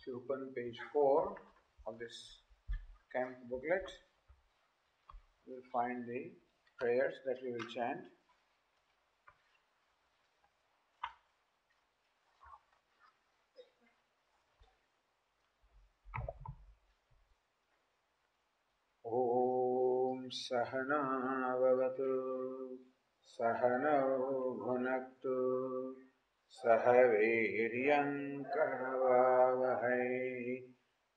If you open page 4 of this camp booklet, you will find the prayers that we will chant. Om Sahana Vavatu Sahanau Bhunaktu Sahaviryam Karavavahai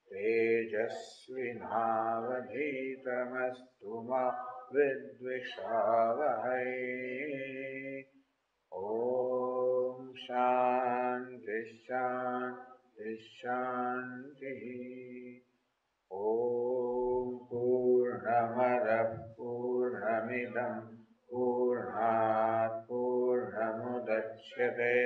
Tejasvinavadhitamastu ma vidvishavahai. Om Shanti Shanti Shanti. Om Purnamada Purnamidam Purnat Purnamudachyate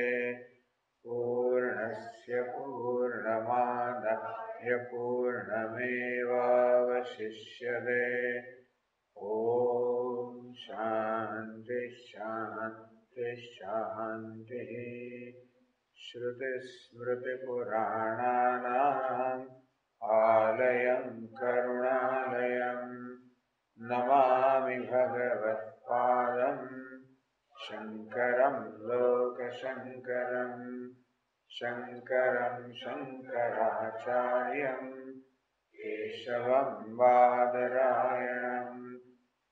Purnasya Purnamadaya Purnamevavashishyate. Om Shanti Shanti Shanti. Shruti Smriti Purananam Alayam Karunalayam Namami Bhagavat Padam Shankaram Lokashankaram Shankaram Shankaracharyam Keshavam Badarayanam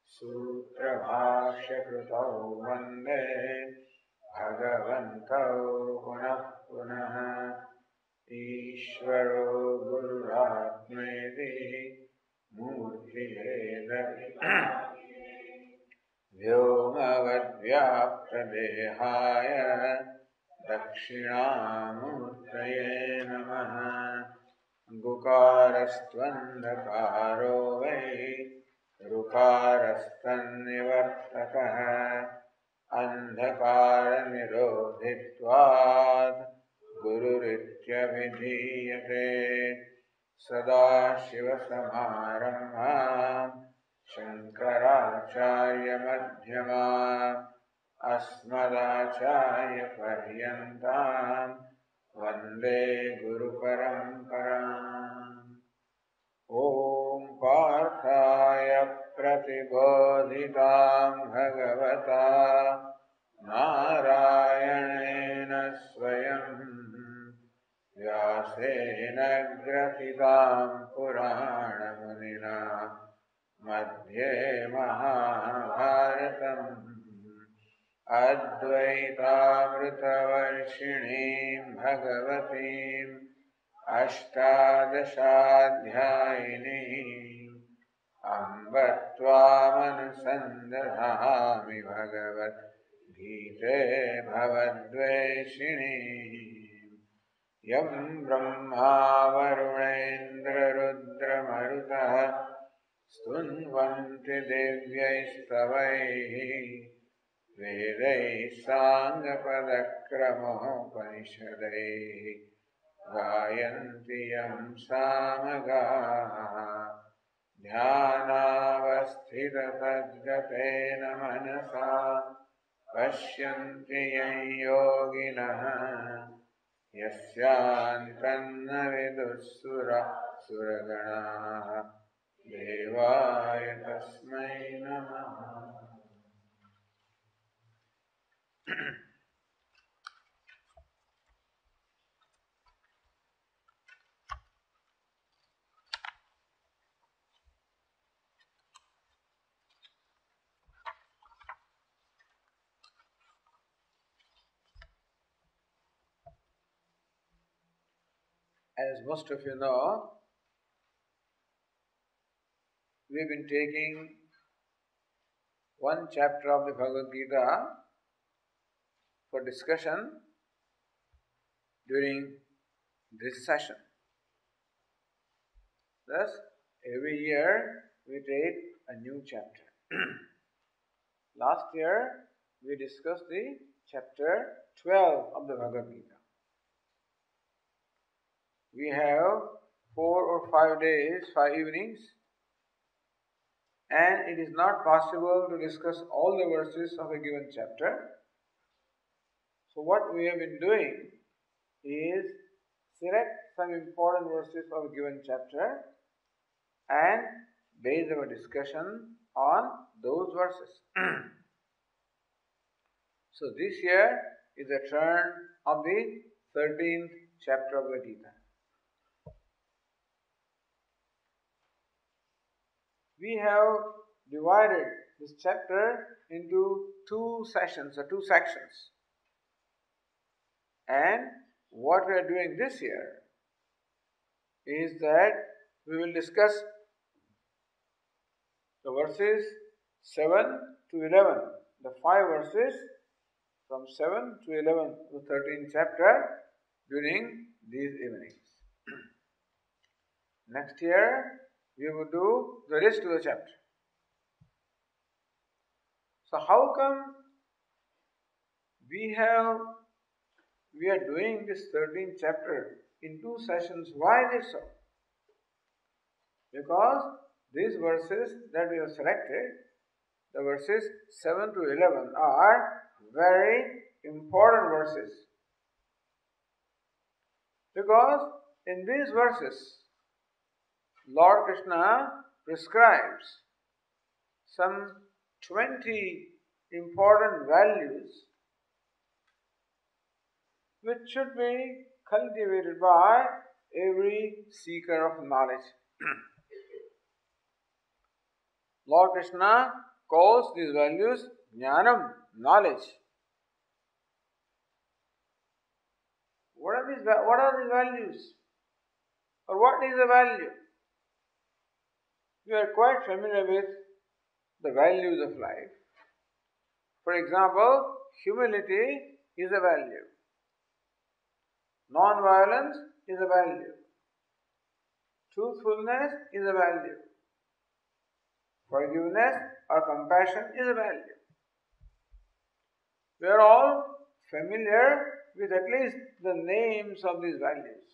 Sutra Bhashya Krutau Vande Bhagavantau Punah Punaha Ishvaro Gururatmeti Murtiyeda Vyomavadvyaptadehaya Dakshinamurtaye Namaha. Gukarastvandakaro vai Rukarastanivartakaha Andhakara nirodhitvad Gururitya vidhiyate. Sadashiva Samarambham Shankaracharya Madhyamam Asmadacharya Paryantam Vande Guru Paramparam. Om Parthaya Pratibodhitam Bhagavata Narayanena Swayam Vyasena Gratitam Purana Munina Madhye Mahabharatam Advaitamritavarshinim Bhagavatim Ashtadashadhyayinim Amba Tvamanusandadhami Bhagavat Gite Bhavadveshinim Yam Brahma Varunendra Rudra Marutaha Stunvanti Devyaistavaihi Vedai Sangapadakramopanisadaihi Gayanti Yam Samagaha Dhyanavasthita Tadgatena Manasa Pashyanti Yam Yoginaha Yasyantanna Vidussura Suraganaha Devaya Tasmai Namaha. As most of you know, we've been taking one chapter of the Bhagavad Gita for discussion during this session. Thus, every year we take a new chapter. Last year we discussed the chapter 12 of the Bhagavad Gita. We have 4 or 5 days, 5 evenings, and it is not possible to discuss all the verses of a given chapter. So what we have been doing is select some important verses of a given chapter and base our discussion on those verses. So this year is the turn of the 13th chapter of the Gita. We have divided this chapter into two sessions or two sections. And what we are doing this year is that we will discuss the verses 7 to 11, the 5 verses from 7 to 11, the 13th chapter during these evenings. Next year, we will do the rest of the chapter. So how come we are doing this 13th chapter in two sessions? Why is it so? Because these verses that we have selected, the verses 7 to 11, are very important verses. Because in these verses, Lord Krishna prescribes some 20 important values which should be cultivated by every seeker of knowledge. Lord Krishna calls these values Jnanam, knowledge. What are these values? Or what is the value? We are quite familiar with the values of life. For example, humility is a value. Non-violence is a value. Truthfulness is a value. Forgiveness or compassion is a value. We are all familiar with at least the names of these values.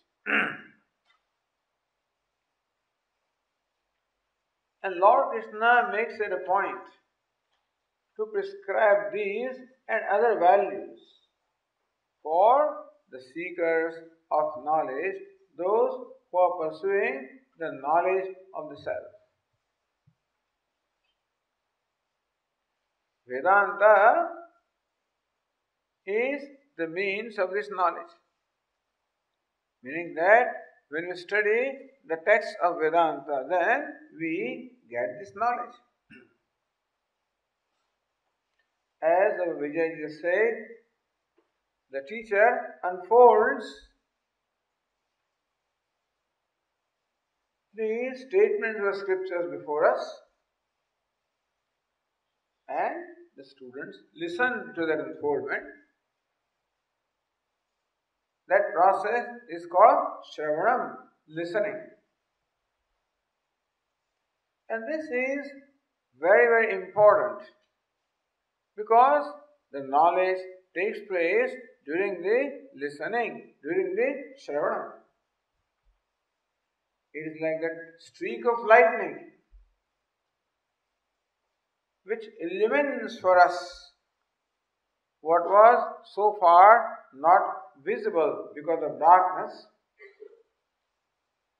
And Lord Krishna makes it a point to prescribe these and other values for the seekers of knowledge, those who are pursuing the knowledge of the self. Vedanta is the means of this knowledge. Meaning that when we study the text of Vedanta, then we get this knowledge. As our BGita said, the teacher unfolds the statements of scriptures before us, and the students listen to that unfoldment. That process is called Shravanam, listening. And this is very, very important because the knowledge takes place during the listening, during the Shravanam. It is like that streak of lightning which illumines for us what was so far not visible because of darkness.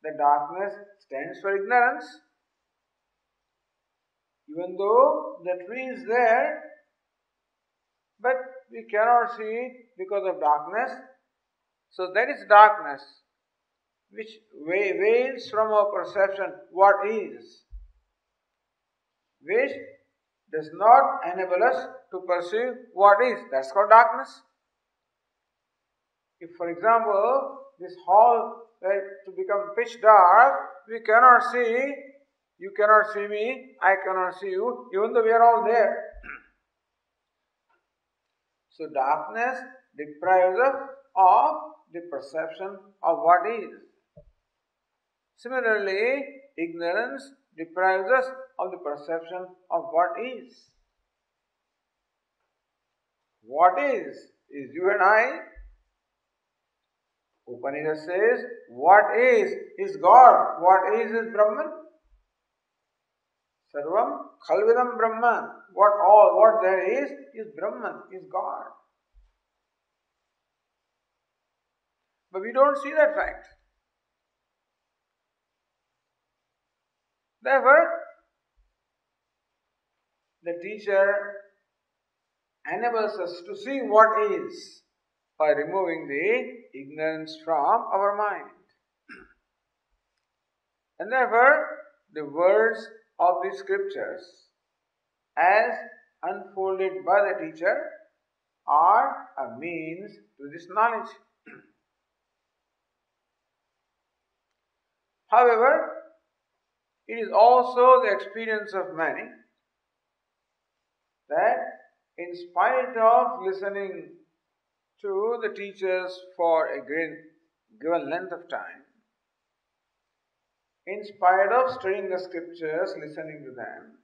The darkness stands for ignorance. Even though the tree is there, but we cannot see it because of darkness. So that is darkness which veils from our perception what is, which does not enable us to perceive what is. That's called darkness. If, for example, this hall were to become pitch dark, we cannot see, you cannot see me, I cannot see you, even though we are all there. So darkness deprives us of the perception of what is. Similarly, ignorance deprives us of the perception of what is. What is you and I. Upanishad says, what is God. What is Brahman. Sarvam khalvidam Brahman. What there is Brahman, is God. But we don't see that fact. Therefore, the teacher enables us to see what is by removing the ignorance from our mind. And therefore, the words of the scriptures, as unfolded by the teacher, are a means to this knowledge. However, it is also the experience of many that in spite of listening to the teachers for a given length of time, in spite of studying the scriptures, listening to them,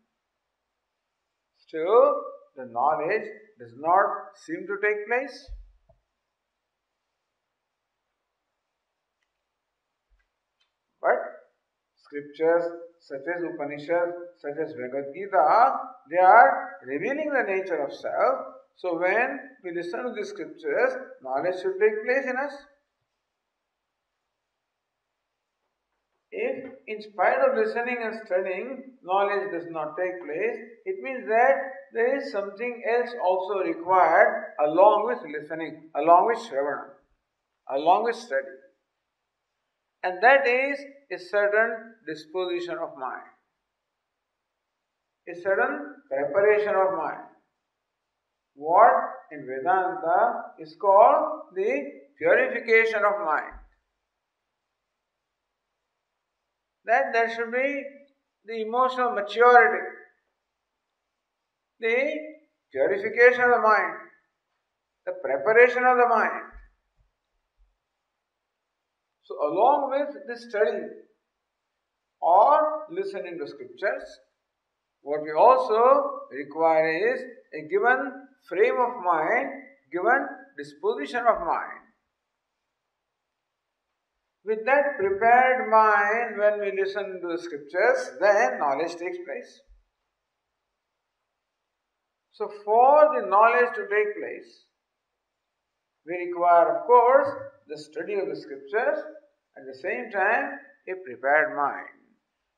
still the knowledge does not seem to take place. But scriptures such as Upanishads, such as BGita, they are revealing the nature of self. So when we listen to the scriptures, knowledge should take place in us. If in spite of listening and studying, knowledge does not take place, it means that there is something else also required along with listening, along with Shravana, along with study. And that is a certain disposition of mind, a certain preparation of mind. What in Vedanta is called the purification of mind. That there should be the emotional maturity, the purification of the mind, the preparation of the mind. So along with the study or listening to scriptures, what we also require is a given frame of mind, given disposition of mind. With that prepared mind, when we listen to the scriptures, then knowledge takes place. So for the knowledge to take place, we require, of course, the study of the scriptures, at the same time, a prepared mind.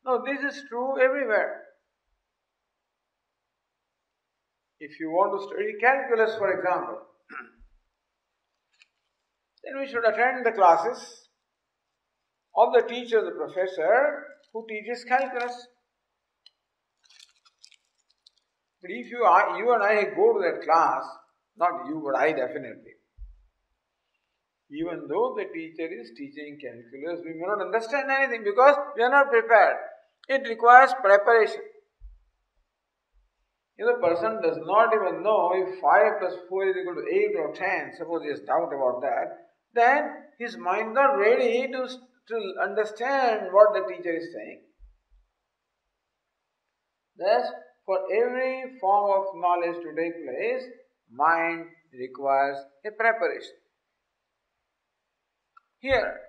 Now, this is true everywhere. If you want to study calculus, for example, then we should attend the classes of the teacher, the professor, who teaches calculus. But if you and I go to that class, not you, but I definitely, even though the teacher is teaching calculus, we may not understand anything because we are not prepared. It requires preparation. If the person does not even know if 5 plus 4 is equal to 8 or 10, suppose he has doubt about that, then his mind is not ready to understand what the teacher is saying. Thus, for every form of knowledge to take place, mind requires a preparation. Here,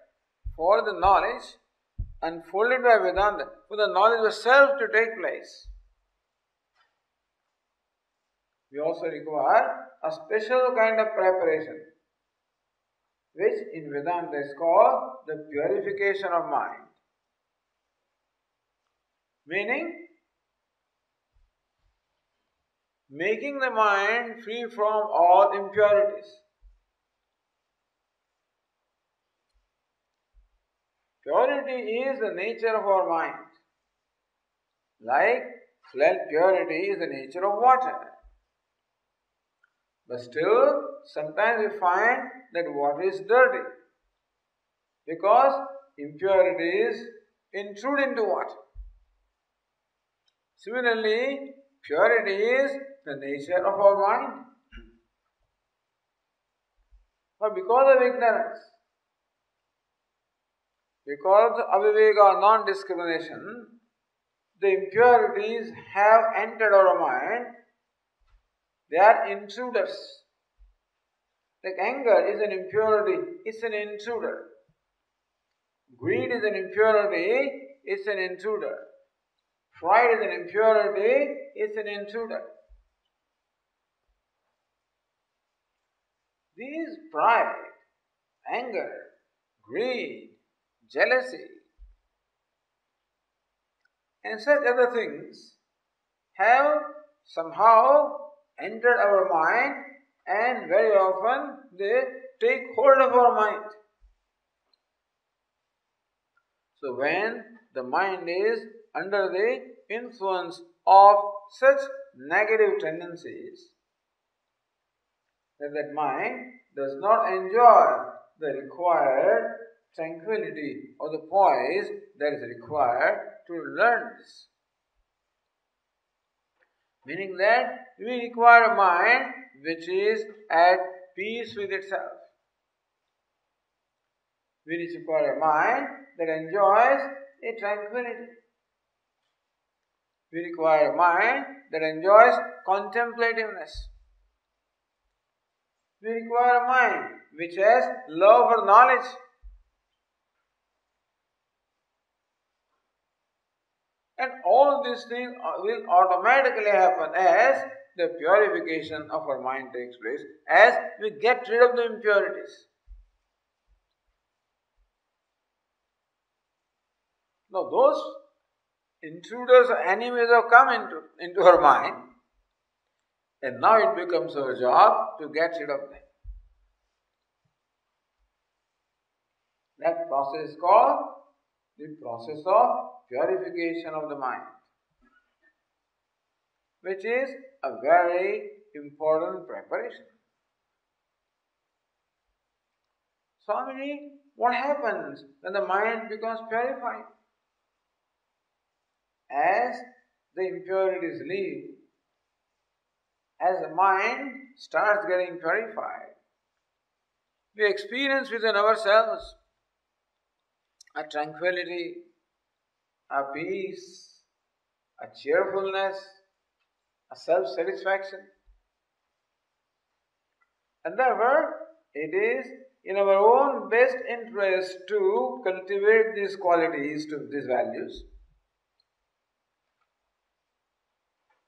for the knowledge unfolded by Vedanta, for the knowledge of self to take place, we also require a special kind of preparation, which in Vedanta is called the purification of mind. Meaning, making the mind free from all impurities. Purity is the nature of our mind. Like purity is the nature of water. But still, sometimes we find that water is dirty because impurities intrude into water. Similarly, purity is the nature of our mind. But because of ignorance, because of aviveka, non-discrimination, the impurities have entered our mind. They are intruders. Like anger is an impurity, it's an intruder. Greed is an impurity, it's an intruder. Pride is an impurity, it's an intruder. These pride, anger, greed, jealousy, and such other things have somehow entered our mind, and very often they take hold of our mind. So when the mind is under the influence of such negative tendencies, that mind does not enjoy the required tranquility or the poise that is required to learn this. Meaning that we require a mind which is at peace with itself. We require a mind that enjoys a tranquility. We require a mind that enjoys contemplativeness. We require a mind which has love for knowledge. And all these things will automatically happen as the purification of our mind takes place, as we get rid of the impurities. Now those intruders or enemies have come into our mind, and now it becomes our job to get rid of them. That process is called the process of purification of the mind, which is a very important preparation. Swamiji, what happens when the mind becomes purified? As the impurities leave, as the mind starts getting purified, we experience within ourselves a tranquility, a peace, a cheerfulness, a self-satisfaction. And therefore, it is in our own best interest to cultivate these qualities, to these values.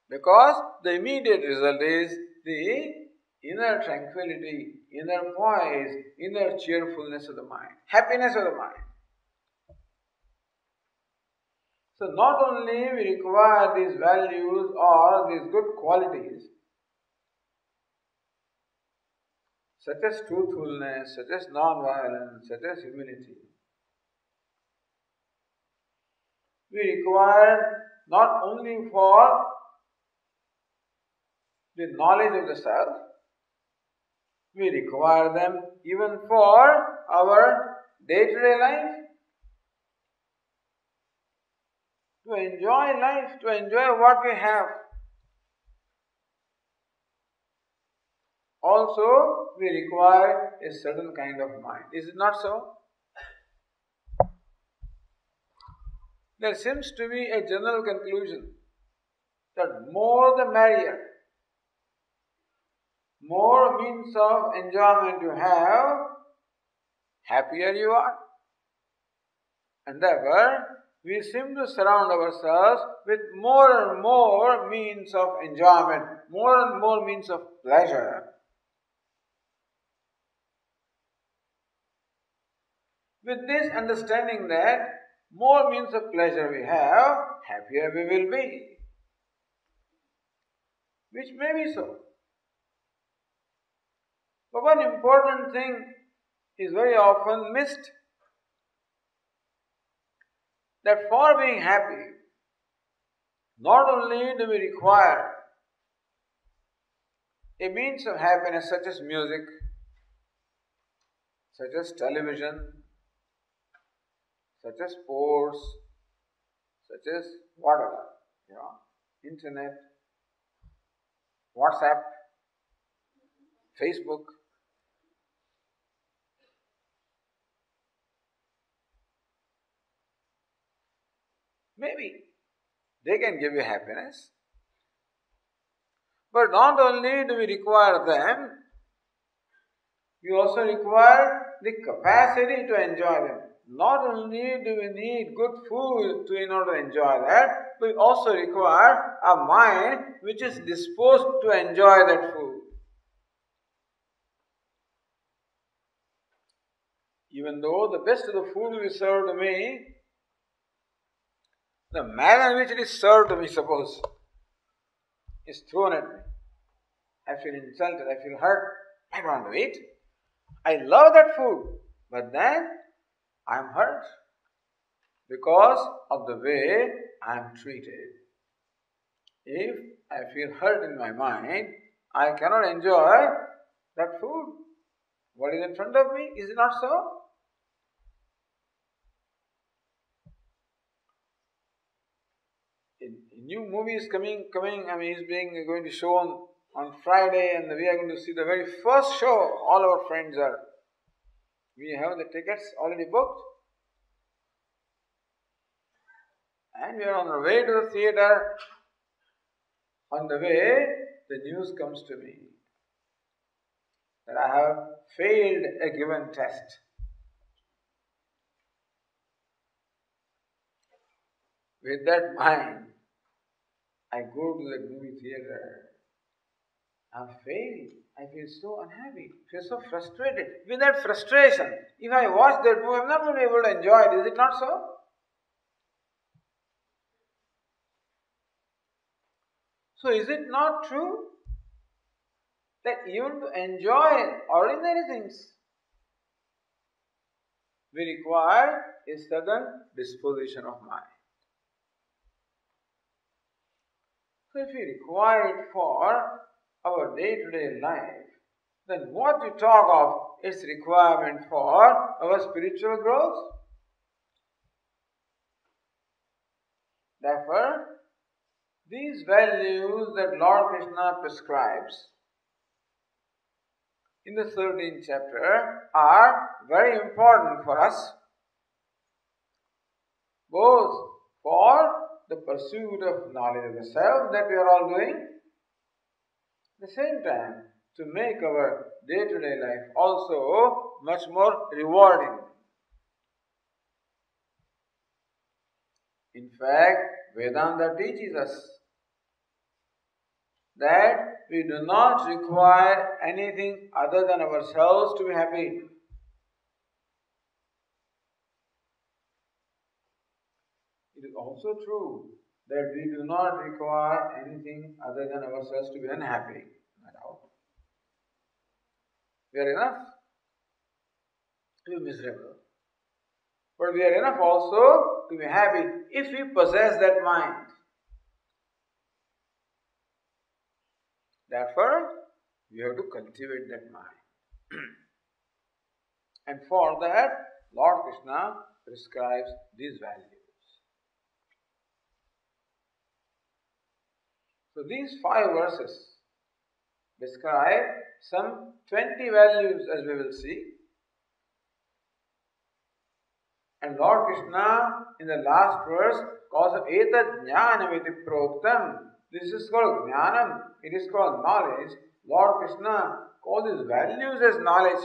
Because the immediate result is the inner tranquility, inner poise, inner cheerfulness of the mind, happiness of the mind. So not only we require these values or these good qualities, such as truthfulness, such as non-violence, such as humility, we require not only for the knowledge of the self, we require them even for our day-to-day life. To enjoy life, to enjoy what we have. Also, we require a certain kind of mind. Is it not so? There seems to be a general conclusion that more the merrier. More means of enjoyment you have, happier you are. And therefore, we seem to surround ourselves with more and more means of enjoyment, more and more means of pleasure. With this understanding that more means of pleasure we have, happier we will be. Which may be so. But one important thing is very often missed. That for being happy, not only do we require a means of happiness such as music, such as television, such as sports, such as whatever, internet, WhatsApp, Facebook. Maybe they can give you happiness. But not only do we require them, we also require the capacity to enjoy them. Not only do we need good food in order to enjoy that, we also require a mind which is disposed to enjoy that food. even though the best of the food will be served to me, the manner in which it is served to me, suppose, is thrown at me. I feel insulted, I feel hurt, I don't want to eat. I love that food, but then I am hurt because of the way I am treated. If I feel hurt in my mind, I cannot enjoy that food. What is in front of me? Is it not so? A new movie is coming. It's going to be shown on Friday, and we are going to see the very first show. All our friends are. We have the tickets already booked, and we are on our way to the theater. On the way, the news comes to me that I have failed a given test. With that mind, I go to the movie theater. I have failed. I feel so unhappy. I feel so frustrated. With that frustration, if I watch that movie, I am not going to be able to enjoy it. Is it not so? So is it not true that even to enjoy ordinary things, we require a certain disposition of mind? So if we require it for our day-to-day life, then what we talk of its requirement for our spiritual growth? Therefore, these values that Lord Krishna prescribes in the 13th chapter are very important for us, both for the pursuit of knowledge of the self that we are all doing, at the same time to make our day-to-day life also much more rewarding. In fact, Vedanta teaches us that we do not require anything other than ourselves to be happy. It is also true that we do not require anything other than ourselves to be unhappy. No doubt. We are enough to be miserable. But we are enough also to be happy if we possess that mind. Therefore, we have to cultivate that mind. And for that, Lord Krishna prescribes these values. So these 5 verses describe some 20 values, as we will see. And Lord Krishna, in the last verse, calls it Etad Jnanam iti proktam. This is called Jnanam. It is called knowledge. Lord Krishna calls these values as knowledge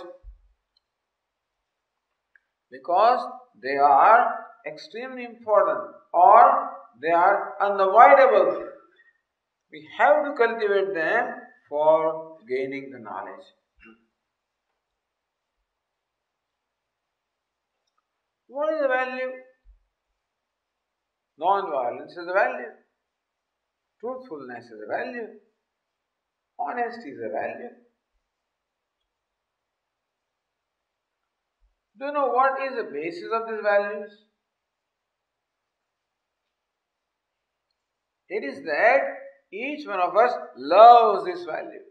because they are extremely important or they are unavoidable. We have to cultivate them for gaining the knowledge. What is the value? Non-violence is a value. Truthfulness is a value. Honesty is a value. Do you know what is the basis of these values? It is that each one of us loves these values.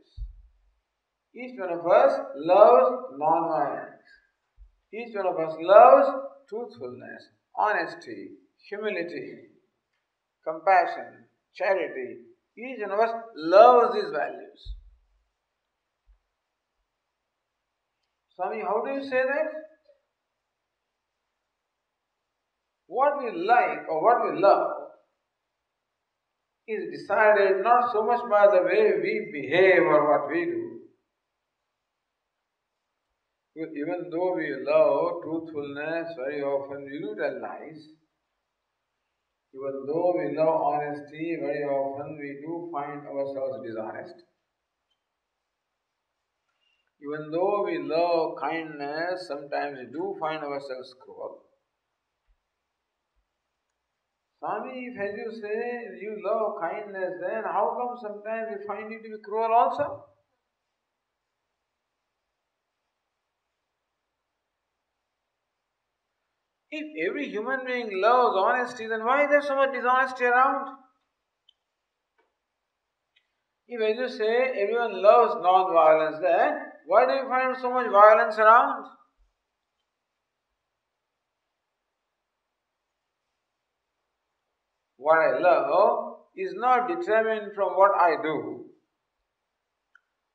Each one of us loves non-violence. Each one of us loves truthfulness, honesty, humility, compassion, charity. Each one of us loves these values. Swami, how do you say that? What we like or what we love is decided not so much by the way we behave or what we do. Even though we love truthfulness, very often we do tell lies. Even though we love honesty, very often we do find ourselves dishonest. even though we love kindness, sometimes we do find ourselves cruel. Swami, if as you say you love kindness, then how come sometimes you find it to be cruel also? If every human being loves honesty, then why is there so much dishonesty around? If as you say everyone loves non-violence, then why do you find so much violence around? What I love is not determined from what I do.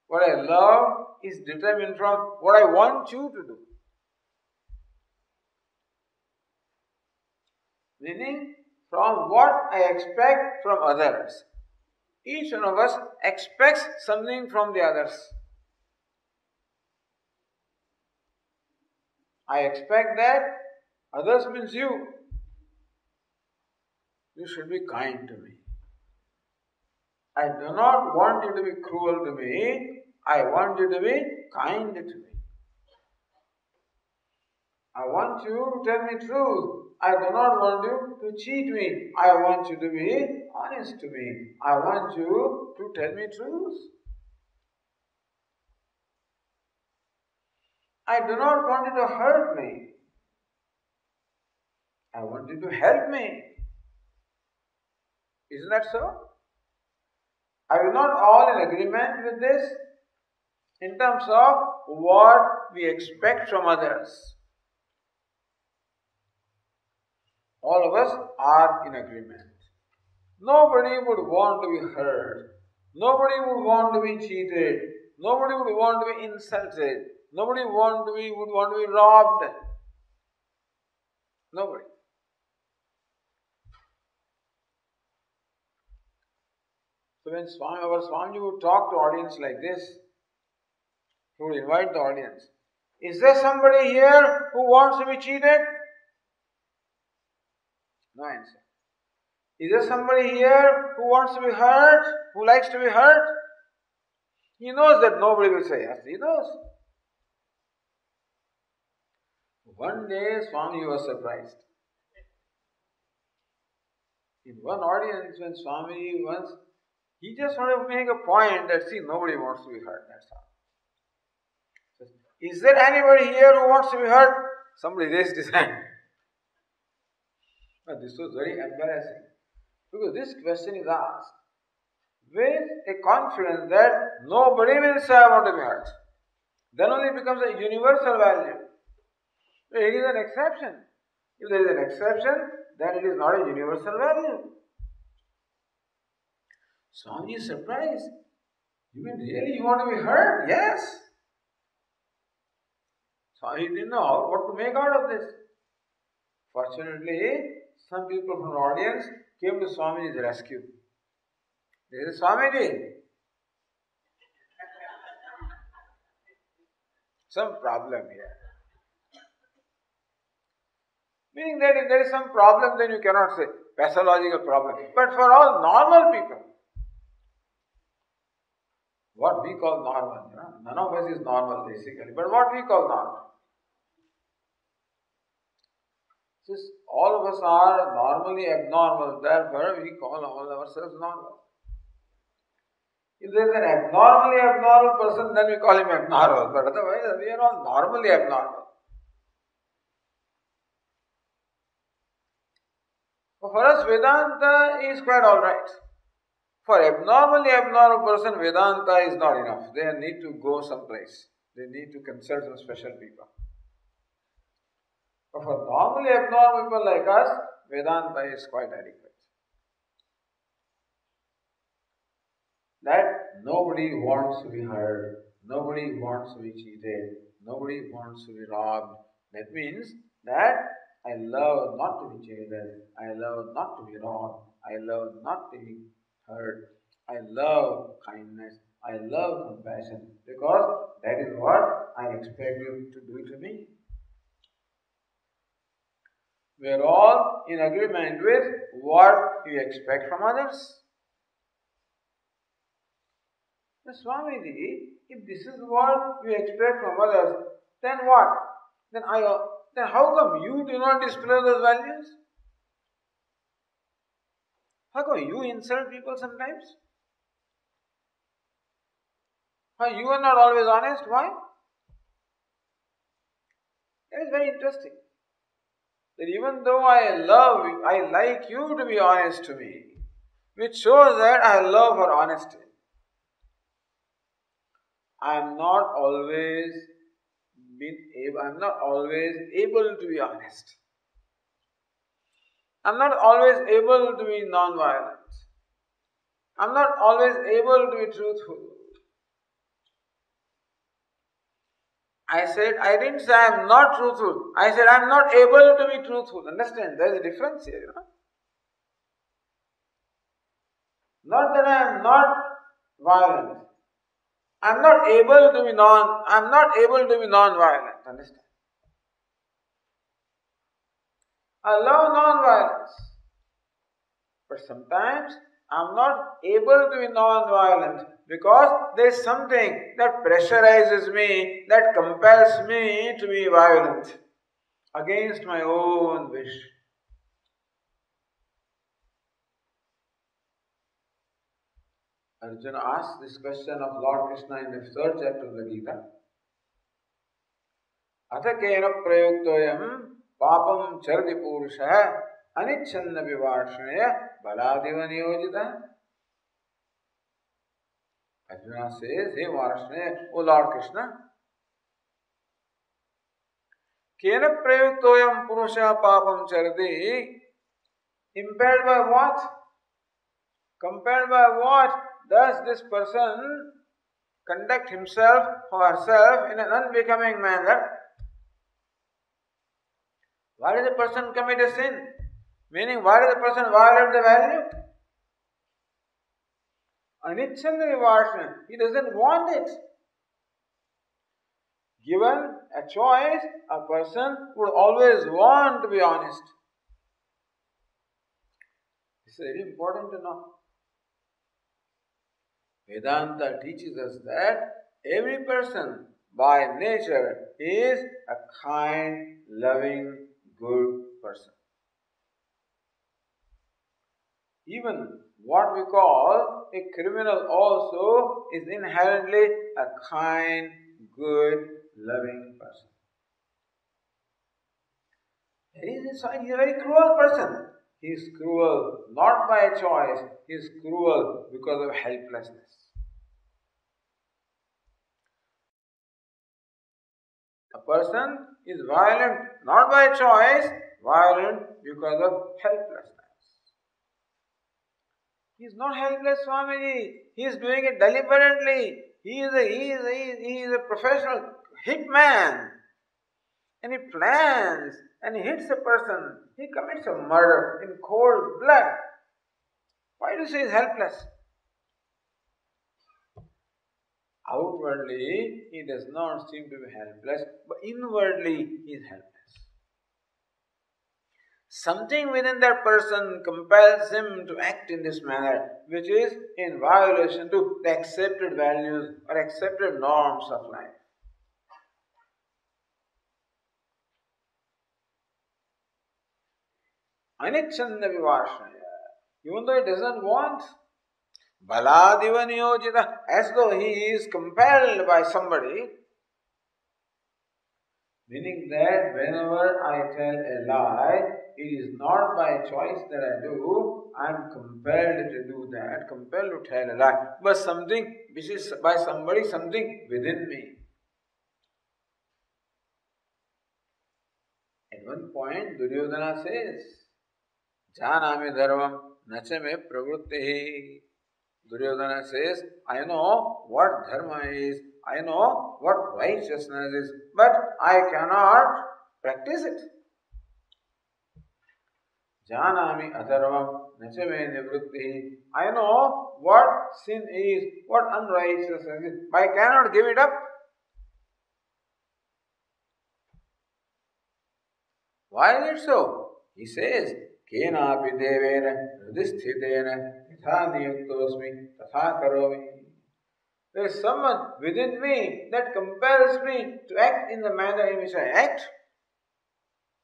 What I love is determined from what I want you to do. Meaning, from what I expect from others. Each one of us expects something from the others. I expect that others means you. You should be kind to me. I do not want you to be cruel to me. I want you to be kind to me. I want you to tell me truth. I do not want you to cheat me. I want you to be honest to me. I want you to tell me truth. I do not want you to hurt me. I want you to help me. Isn't that so? Are we not all in agreement with this? In terms of what we expect from others. All of us are in agreement. Nobody would want to be hurt. Nobody would want to be cheated. Nobody would want to be insulted. Nobody would want to be robbed. Nobody. So when our Swami would talk to audience like this, he would invite the audience. Is there somebody here who wants to be cheated? No answer. Is there somebody here who wants to be hurt? Who likes to be hurt? He knows that nobody will say yes. He knows. One day Swami was surprised. In one audience when Swami once, he just wanted to make a point that see, nobody wants to be hurt. That's all. Is there anybody here who wants to be hurt? Somebody raised his hand. Now, this was very embarrassing. Because this question is asked with a confidence that nobody will say I want to be hurt. Then only it becomes a universal value. It is an exception. If there is an exception, then it is not a universal value. Swami is surprised. You mean really you want to be hurt? Yes. Swami didn't know what to make out of this. Fortunately, some people from the audience came to Swami's rescue. There is Swamiji. Some problem here. Meaning that if there is some problem, then you cannot say pathological problem. But for all normal people, what we call normal, none of us is normal basically, but what we call normal. Since all of us are normally abnormal, therefore we call all ourselves normal. If there is an abnormally abnormal person, then we call him abnormal, but otherwise we are all normally abnormal. For us, Vedanta is quite alright. For abnormally abnormal person, Vedanta is not enough. They need to go someplace. They need to consult some special people. But for normally abnormal people like us, Vedanta is quite adequate. That nobody wants to be hurt, nobody wants to be cheated, nobody wants to be robbed. That means that I love not to be cheated, I love not to be robbed, I love not to be hurt, I love kindness, I love compassion, because that is what I expect you to do to me. We are all in agreement with what we expect from others. The Swamiji If this is what you expect from others, then what? Then how come you do not display those values? How come you insult people sometimes? How you are not always honest? Why? That is very interesting. That even though I like you to be honest to me, which shows that I love for honesty. I am not always able to be honest. I'm not always able to be non-violent. I'm not always able to be truthful. I didn't say I'm not truthful. I said I'm not able to be truthful. Understand? There is a difference here, Not that I am not violent. I'm not able to be non-violent. Understand? I love non-violence. But sometimes I'm not able to be non-violent because there is something that pressurizes me, that compels me to be violent against my own wish. Arjuna asked this question of Lord Krishna in the 3rd chapter of the Gita. Atha kena prayuktoyam papam chardi purusha anichanna vivarshaya baladiva niyojita. Arjuna says, hey Varshane, O Lord Krishna, kena prayuktoyam purusha papam chardi, impelled by what? Compelled by what does this person conduct himself or herself in an unbecoming manner? Why does the person commit a sin? Meaning, why does the person violate the value? Anichanna vivarshana. He doesn't want it. Given a choice, a person would always want to be honest. This is very important to know. Vedanta teaches us that every person by nature is a kind, loving, good person. Even what we call a criminal also is inherently a kind, good, loving person. He is a very cruel person. He is cruel not by choice, he is cruel because of helplessness. A person is violent not by choice, violent because of helplessness. He is not helpless, Swamiji. He is doing it deliberately. He is a professional hitman. And he plans and he hits a person. He commits a murder in cold blood. Why do you say he is helpless? Outwardly, he does not seem to be helpless, but inwardly, he is helpless. Something within that person compels him to act in this manner, which is in violation to the accepted values or accepted norms of life. Anichanna vivarshaya. Even though he doesn't want, baladiva niyojita, as though he is compelled by somebody, meaning that whenever I tell a lie, it is not by choice that I do, I am compelled to do that, compelled to tell a lie, but something which is by somebody, something within me. At one point, Duryodhana says, Janami dharmam nacha me pravrutti. Duryodhana says, I know what dharma is, I know what righteousness is, but I cannot practice it. Janami adharvam nacha me nivrutti. I know what sin is, what unrighteousness is, but I cannot give it up. Why is it so? He says, Kenapi devena hridisthitena yatha niyuktosmi tatha karomi. there is someone within me that compels me to act in the manner in which I act.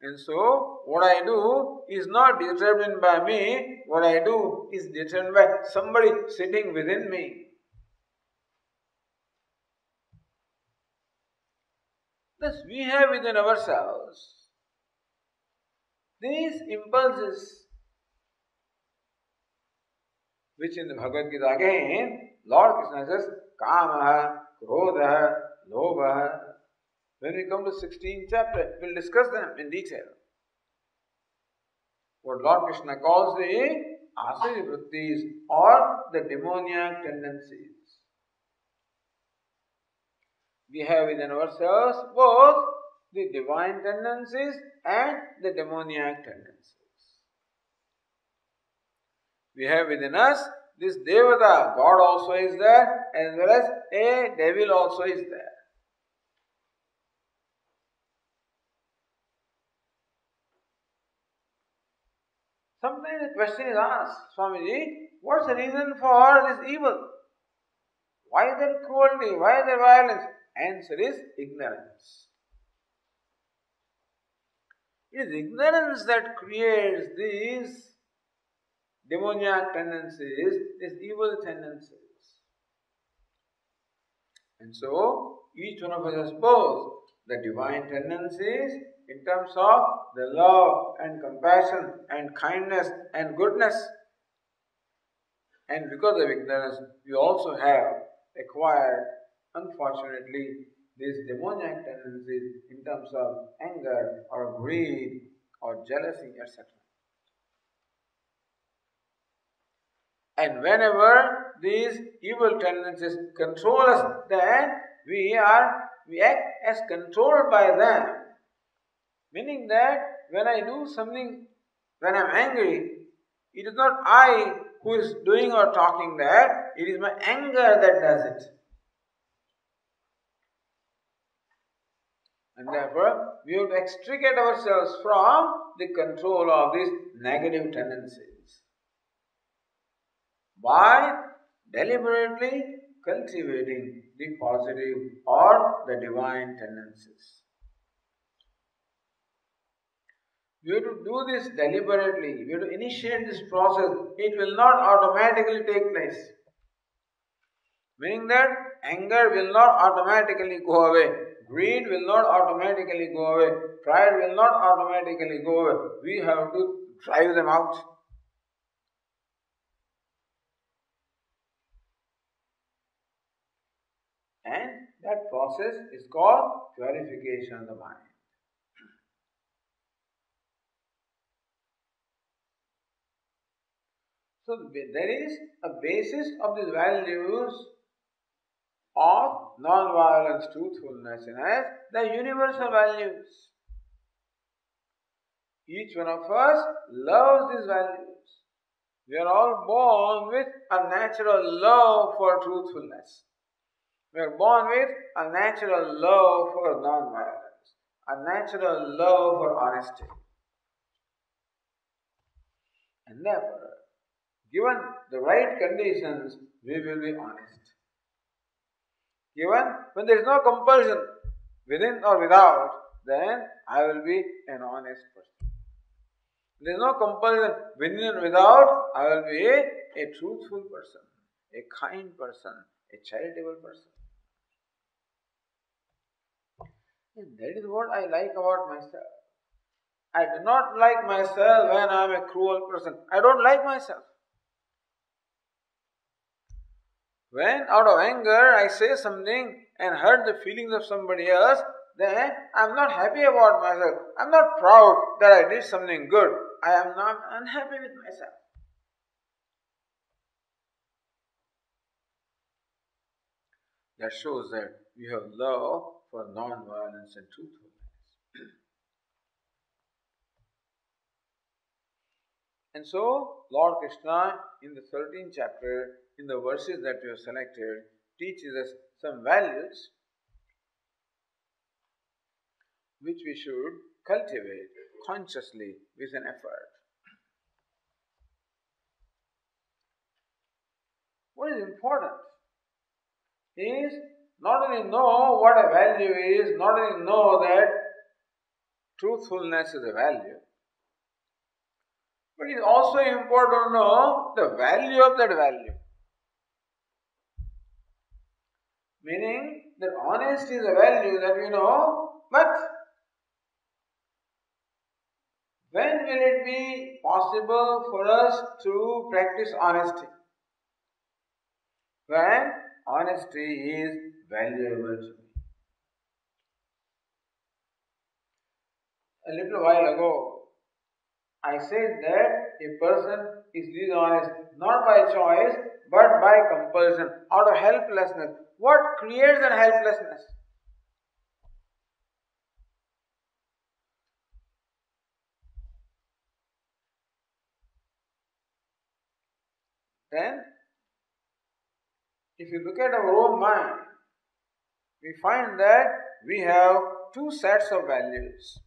And so, what I do is not determined by me, what I do is determined by somebody sitting within me. Thus, we have within ourselves these impulses, which in the Bhagavad Gita again, Lord Krishna says, Kamaha, Krodha, Lobha. When we come to 16th chapter, we'll discuss them in detail. What Lord Krishna calls the asuri vrittis or the demoniac tendencies. We have within ourselves both the divine tendencies and the demoniac tendencies. We have within us this Devata, God also is there, as well as a devil also is there. Sometimes the question is asked, Swamiji, what's the reason for this evil? Why is there cruelty? Why is there violence? Answer is ignorance. It is ignorance that creates these demoniac tendencies, these evil tendencies. And so, each one of us has both the divine tendencies in terms of the love and compassion and kindness and goodness. And because of ignorance, we also have acquired, unfortunately, these demoniac tendencies in terms of anger or greed or jealousy, etc. And whenever these evil tendencies control us, then we act as controlled by them. Meaning that when I do something, when I am angry, it is not I who is doing or talking that, it is my anger that does it. And therefore, we have to extricate ourselves from the control of these negative tendencies by deliberately cultivating the positive or the divine tendencies. We have to do this deliberately. We have to initiate this process. It will not automatically take place. Meaning that anger will not automatically go away. Greed will not automatically go away. Pride will not automatically go away. We have to drive them out. And that process is called purification of the mind. So there is a basis of these values of non-violence, truthfulness, and as the universal values. Each one of us loves these values. We are all born with a natural love for truthfulness. We are born with a natural love for non-violence, a natural love for honesty. And therefore, given the right conditions, we will be honest. Given when there is no compulsion, within or without, then I will be an honest person. If there is no compulsion, within or without, I will be a truthful person, a kind person, a charitable person. And that is what I like about myself. I do not like myself when I am a cruel person. I don't like myself. When out of anger I say something and hurt the feelings of somebody else, then I am not happy about myself. I am not proud that I did something good. I am not unhappy with myself. That shows that we have love for non-violence and truthfulness. And so, Lord Krishna, in the 13th chapter, in the verses that we have selected, teaches us some values which we should cultivate consciously with an effort. What is important? is not only know what a value is, not only know that truthfulness is a value, but it is also important to know the value of that value. Meaning that honesty is a value that we know, but when will it be possible for us to practice honesty? When honesty is valuable to me. A little while ago, I said that a person is dishonest not by choice but by compulsion, out of helplessness. What creates that helplessness? Then, if you look at our own mind, we find that we have two sets of values.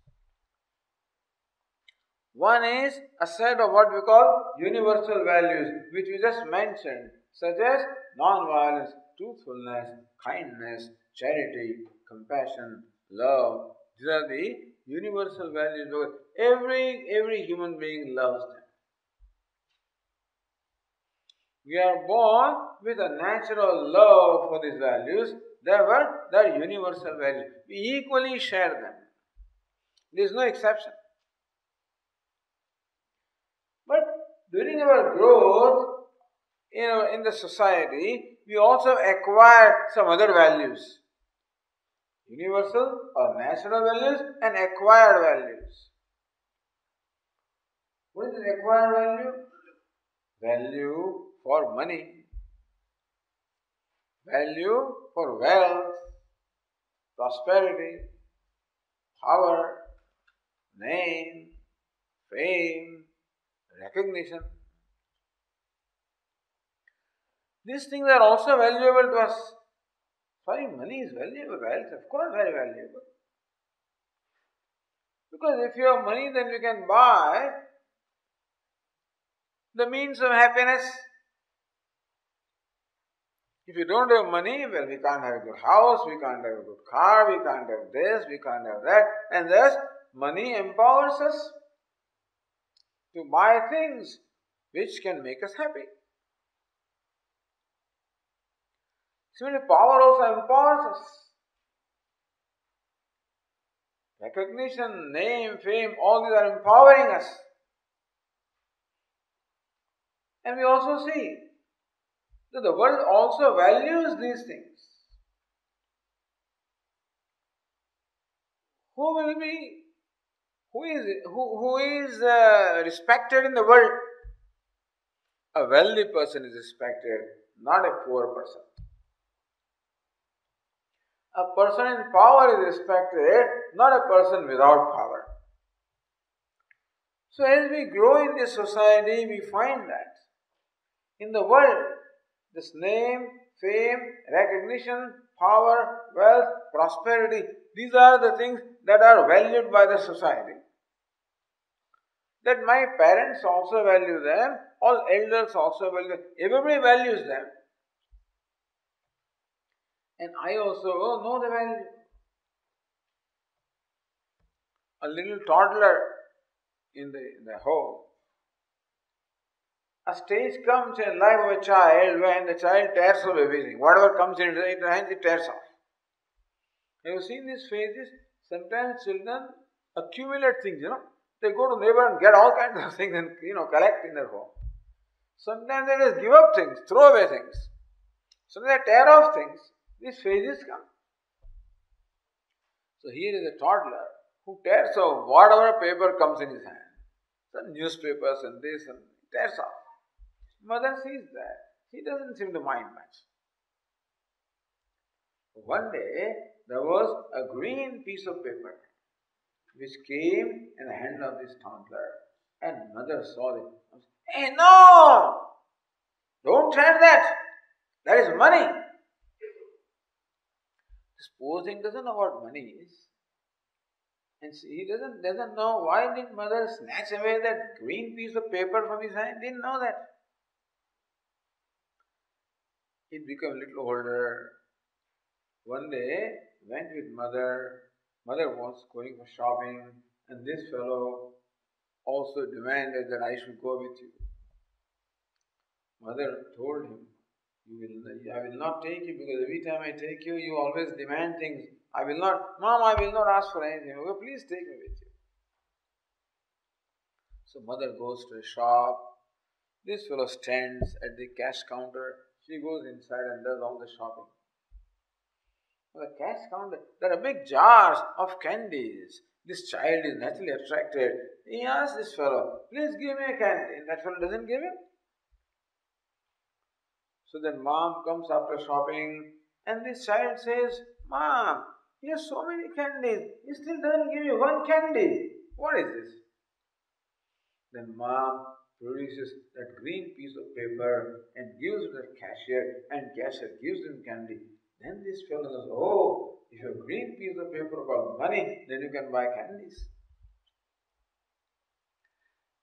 One is a set of what we call universal values, which we just mentioned, such as non-violence, truthfulness, kindness, charity, compassion, love. These are the universal values. Every human being loves them. We are born with a natural love for these values. Therefore, they are universal values. We equally share them. There is no exception. But during our growth, in the society, we also acquire some other values. Universal or natural values and acquired values. What is the acquired value? Value for money, value for wealth, prosperity, power, name, fame, recognition. These things are also valuable to us. Sorry, money is valuable, wealth, of course, very valuable. Because if you have money, then you can buy the means of happiness. If you don't have money, well, we can't have a good house, we can't have a good car, we can't have this, we can't have that. And thus, money empowers us to buy things which can make us happy. Similarly, power also empowers us. Recognition, name, fame, all these are empowering us. And we also see that the world also values these things. Who is respected in the world? A wealthy person is respected, not a poor person. A person in power is respected, not a person without power. So as we grow in this society, we find that in the world, this name, fame, recognition, power, wealth, prosperity, these are the things that are valued by the society. That my parents also value them, all elders also value them, everybody values them. And I also know the value. A little toddler in the home. A stage comes in the life of a child when the child tears off everything. Whatever comes into his hands, it tears off. Have you seen these phases? Sometimes children accumulate things, They go to neighbor and get all kinds of things and, collect in their home. Sometimes they just give up things, throw away things. Sometimes they tear off things. These phases come. So here is a toddler who tears off whatever paper comes in his hand. Some newspapers and this and tears off. Mother sees that. She doesn't seem to mind much. One day, there was a green piece of paper which came in the hand of this toddler, and mother saw it. Hey, no! Don't tear that! That is money! This poor thing doesn't know what money is. And he doesn't know why did mother snatch away that green piece of paper from his hand. Didn't know that. He became a little older. One day went with mother. Mother was going for shopping, and this fellow also demanded that I should go with you. Mother told him, I will not take you because every time I take you, you always demand things. I will not, Mom, I will not ask for anything. Oh, please take me with you. So mother goes to a shop. This fellow stands at the cash counter. She goes inside and does all the shopping. On the cash counter, there are big jars of candies. This child is naturally attracted. He asks this fellow, please give me a candy. And that fellow doesn't give him. So then mom comes after shopping and this child says, Mom, he has so many candies. He still doesn't give you one candy. What is this? Then mom produces that green piece of paper and gives it to the cashier and cashier gives him candy. Then this fellow says, oh, if you have a green piece of paper called money, then you can buy candies.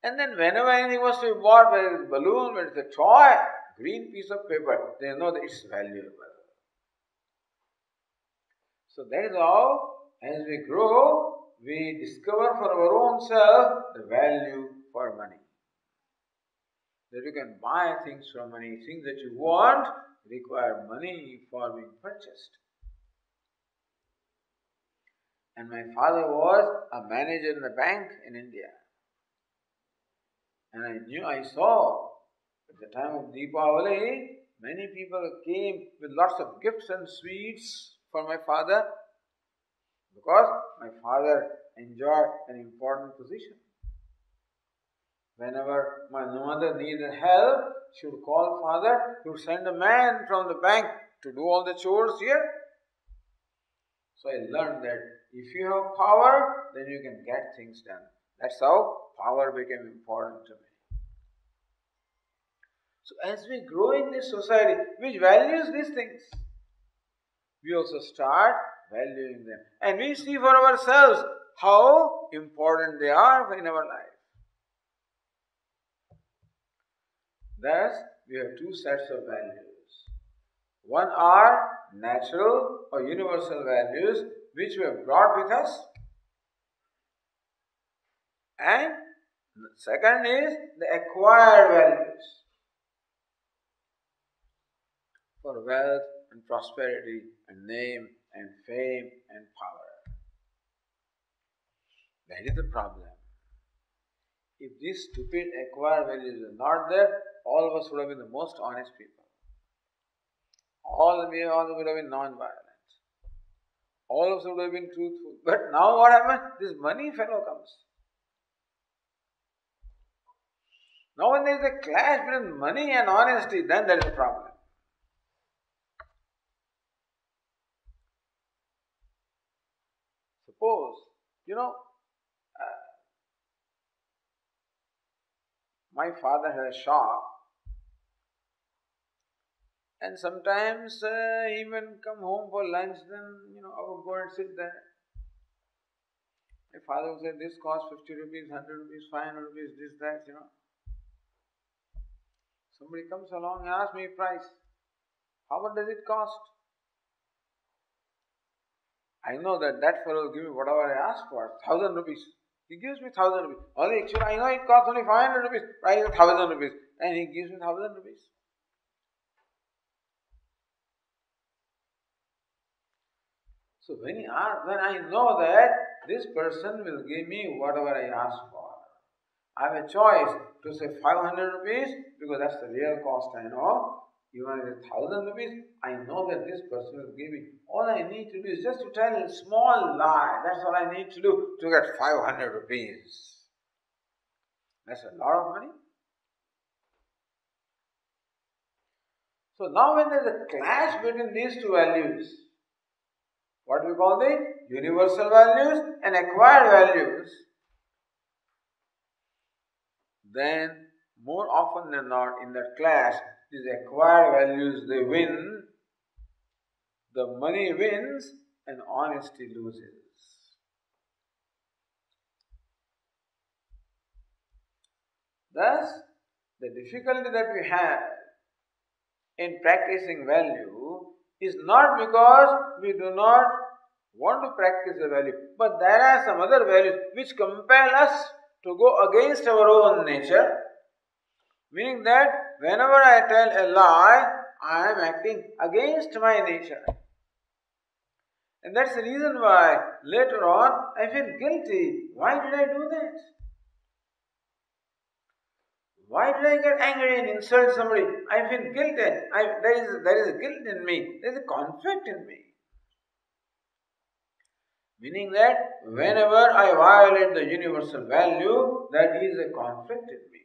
And then whenever anything was to be bought, whether it's a balloon, whether it's a toy, green piece of paper, they know that it's valuable. So that is how, as we grow, we discover for our own self the value for money. That you can buy things from money. Things that you want require money for being purchased. And my father was a manager in the bank in India. And I saw at the time of Deepavali, many people came with lots of gifts and sweets for my father because my father enjoyed an important position. Whenever my mother needed help, she would call father, he would send a man from the bank to do all the chores here. So I learned that if you have power, then you can get things done. That's how power became important to me. So as we grow in this society, which values these things, we also start valuing them. And we see for ourselves how important they are in our life. Thus, we have two sets of values. One are natural or universal values which we have brought with us. And the second is the acquired values for wealth and prosperity and name and fame and power. That is the problem. If these stupid acquired values are not there, all of us would have been the most honest people. All would have been non-violent. All of us would have been truthful. But now what happens? This money fellow comes. Now when there is a clash between money and honesty, then there is a problem. Suppose, my father had a shop, and sometimes he even come home for lunch, then, I would go and sit there. My father would say, this costs 50 rupees, 100 rupees, 500 rupees, this, that, Somebody comes along and asks me price. How much does it cost? I know that fellow will give me whatever I ask for, 1,000 rupees. He gives me 1,000 rupees. Only actually I know it costs only 500 rupees, price is 1,000 rupees. And he gives me 1,000 rupees. So when I know that this person will give me whatever I ask for, I have a choice to say 500 rupees because that's the real cost I know. Even if it's 1,000 rupees, I know that this person will give me. All I need to do is just to tell a small lie. That's all I need to do to get 500 rupees. That's a lot of money. So now when there is a clash between these two values, what we call the universal values and acquired values, then more often than not in that clash, these acquired values, they win, the money wins and honesty loses. Thus, the difficulty that we have in practicing value is not because we do not want to practice the value, but there are some other values which compel us to go against our own nature, meaning that whenever I tell a lie, I am acting against my nature. And that's the reason why later on I feel guilty. Why did I do that? Why did I get angry and insult somebody? I feel guilty. There is a guilt in me. There is a conflict in me. Meaning that whenever I violate the universal value, that is a conflict in me.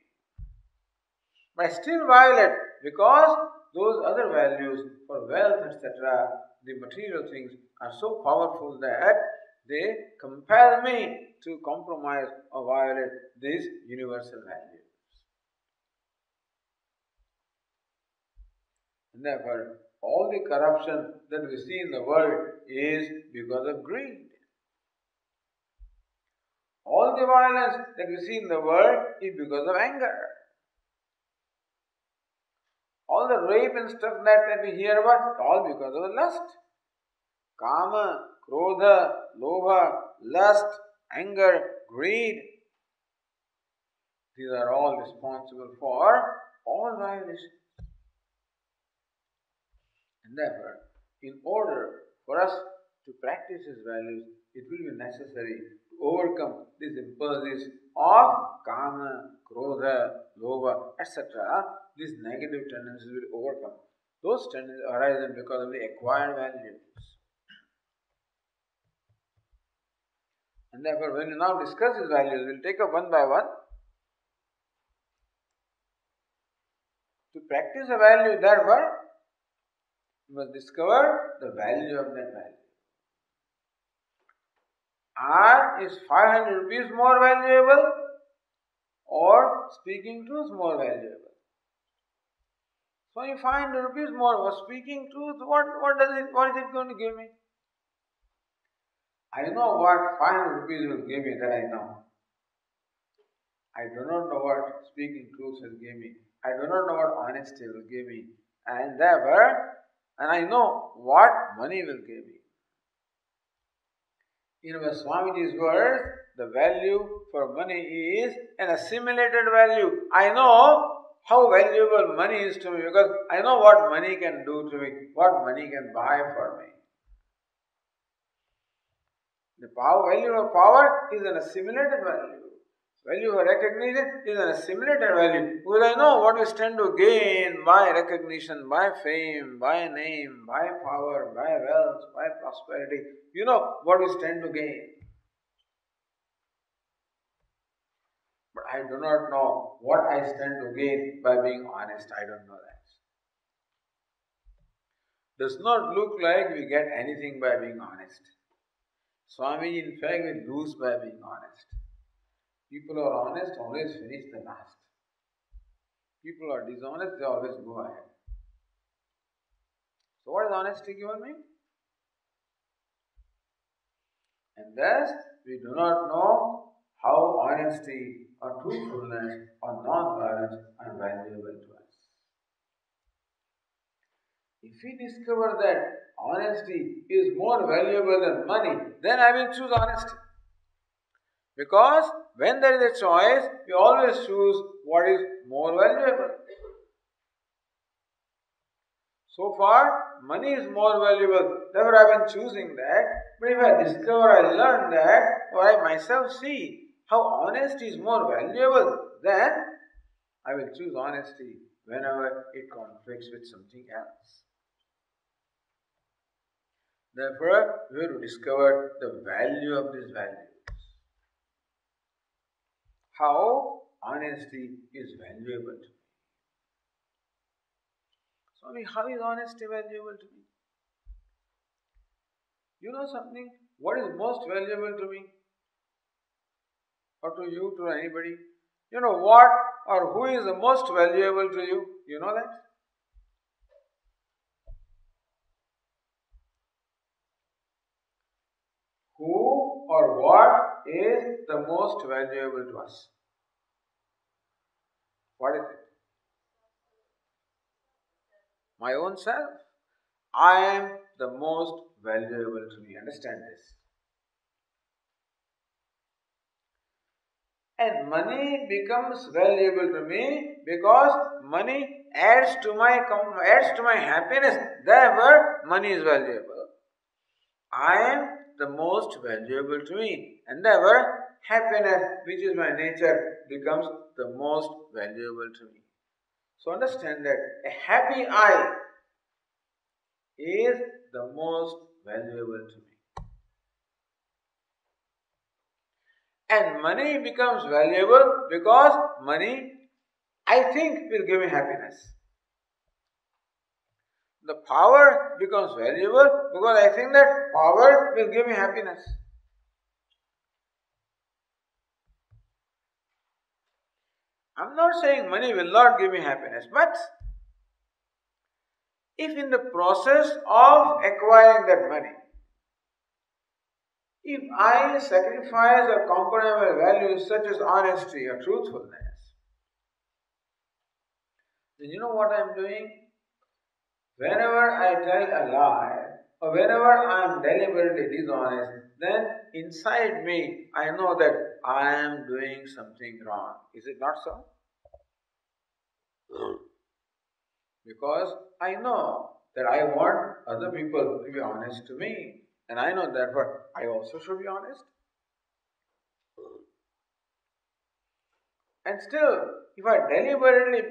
But I still violate because those other values for wealth, etc., the material things are so powerful that they compel me to compromise or violate these universal values. And therefore, all the corruption that we see in the world is because of greed. All the violence that we see in the world is because of anger. All the rape and stuff that we hear about, all because of lust. Kama, krodha, lobha, lust, anger, greed. These are all responsible for all violations. And therefore, in order for us to practice these values, it will be necessary to overcome these impulses of kama, krodha, lobha, etc. These negative tendencies will overcome. Those tendencies arise because of the acquired values. And therefore, when you now discuss these values, we'll take up one by one. To practice a value, therefore, you must discover the value of that value. Is 500 rupees more valuable or speaking truth more valuable? So if 500 rupees more or speaking truth, what is it going to give me? I know what 500 rupees will give me, that I know. I do not know what speaking truth will give me. I do not know what honesty will give me. And therefore, I know what money will give me. In our Swamiji's words, the value for money is an assimilated value. I know how valuable money is to me because I know what money can do to me, what money can buy for me. The value of power is an assimilated value. Value of recognition is an assimilated value. Because I know what we stand to gain by recognition, by fame, by name, by power, by wealth, by prosperity. You know what we stand to gain. But I do not know what I stand to gain by being honest. I don't know that. Does not look like we get anything by being honest. Swamiji, in fact, we lose by being honest. People who are honest always finish the last. People who are dishonest, they always go ahead. So what is honesty given me? And thus, we do not know how honesty or truthfulness or non-violence are valuable to us. If we discover that honesty is more valuable than money, then I will choose honesty. Because when there is a choice, we always choose what is more valuable. So far, money is more valuable, therefore I have been choosing that. But if I discover, I learn that, or I myself see how honesty is more valuable, then I will choose honesty whenever it conflicts with something else. Therefore, we have to discover the value of these values. How honesty is valuable to me. Swami, how is honesty valuable to me? You know something? What is most valuable to me? Or to you, to anybody? You know what or who is the most valuable to you? You know that? Who or what is the most valuable to us? What is it? My own self. I am the most valuable to me. Understand this. And money becomes valuable to me because money adds to my happiness. Therefore, money is valuable. I am the most valuable to me, and therefore, happiness, which is my nature, becomes the most valuable to me. So understand that a happy I is the most valuable to me. And money becomes valuable because money, I think, will give me happiness. The power becomes valuable because I think that power will give me happiness. I'm not saying money will not give me happiness, but if in the process of acquiring that money, if I sacrifice or compromise values such as honesty or truthfulness, then you know what I'm doing? Whenever I tell a lie or whenever I am deliberately dishonest, then inside me I know that I am doing something wrong. Is it not so? Because I know that I want other people to be honest to me. And I know therefore I also should be honest. And still, if I deliberately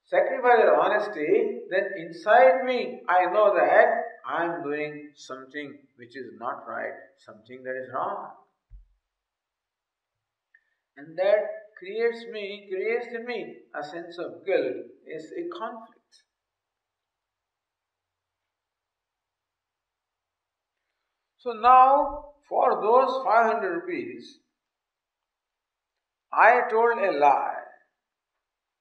sacrifice honesty, then inside me I know that I am doing something which is not right, something that is wrong. And that creates in me a sense of guilt, is a conflict. So now, for those 500 rupees, I told a lie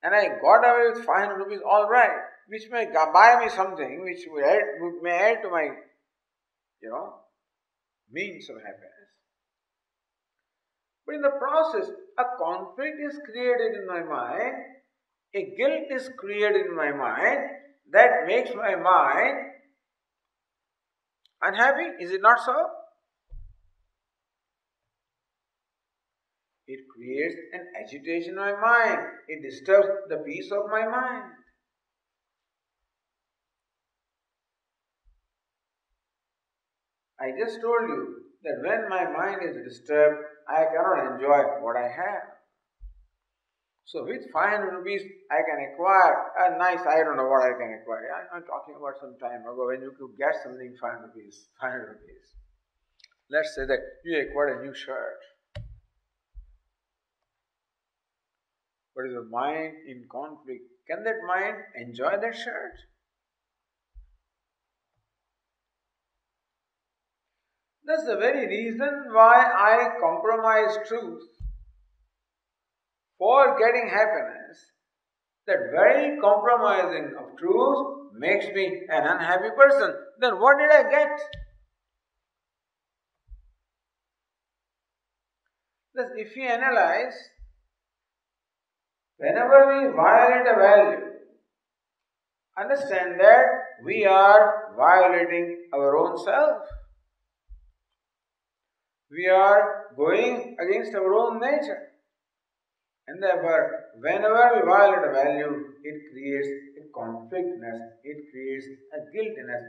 and I got away with 500 rupees, all right, which may buy me something which may add to my, means of happiness. But in the process, a conflict is created in my mind, a guilt is created in my mind that makes my mind unhappy. Is it not so? It creates an agitation in my mind. It disturbs the peace of my mind. I just told you that when my mind is disturbed, I cannot enjoy what I have. So with 500 rupees, I can acquire a nice, I don't know what I can acquire. I'm talking about some time ago when you could get something 500 rupees. Let's say that you acquired a new shirt. But is the mind in conflict? Can that mind enjoy that shirt? That's the very reason why I compromise truth for getting happiness. That very compromising of truth makes me an unhappy person. Then what did I get? Thus, if we analyze, whenever we violate a value, understand that we are violating our own self. We are going against our own nature. And therefore, whenever we violate a value, it creates a conflictness, it creates a guiltiness,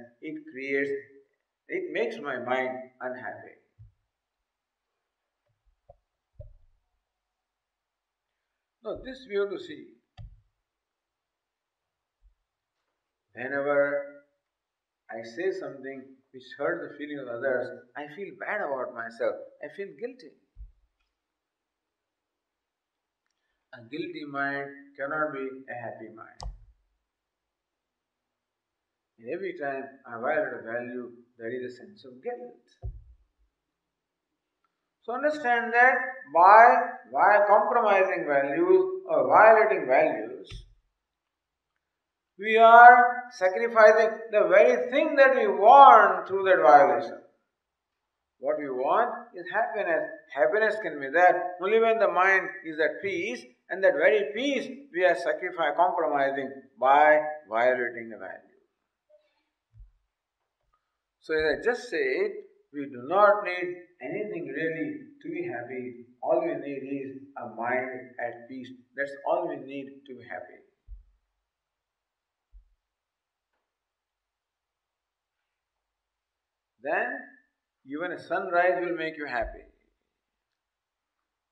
it makes my mind unhappy. Now, this we have to see. Whenever I say something which hurts the feeling of others, I feel bad about myself, I feel guilty. A guilty mind cannot be a happy mind. And every time I violate a value, there is a sense of guilt. So understand that by compromising values or violating values, we are sacrificing the very thing that we want through that violation. What we want is happiness. Happiness can be there only when the mind is at peace, and that very peace we are compromising by violating the value. So as I just said, we do not need anything really to be happy. All we need is a mind at peace. That's all we need to be happy. Then even a sunrise will make you happy.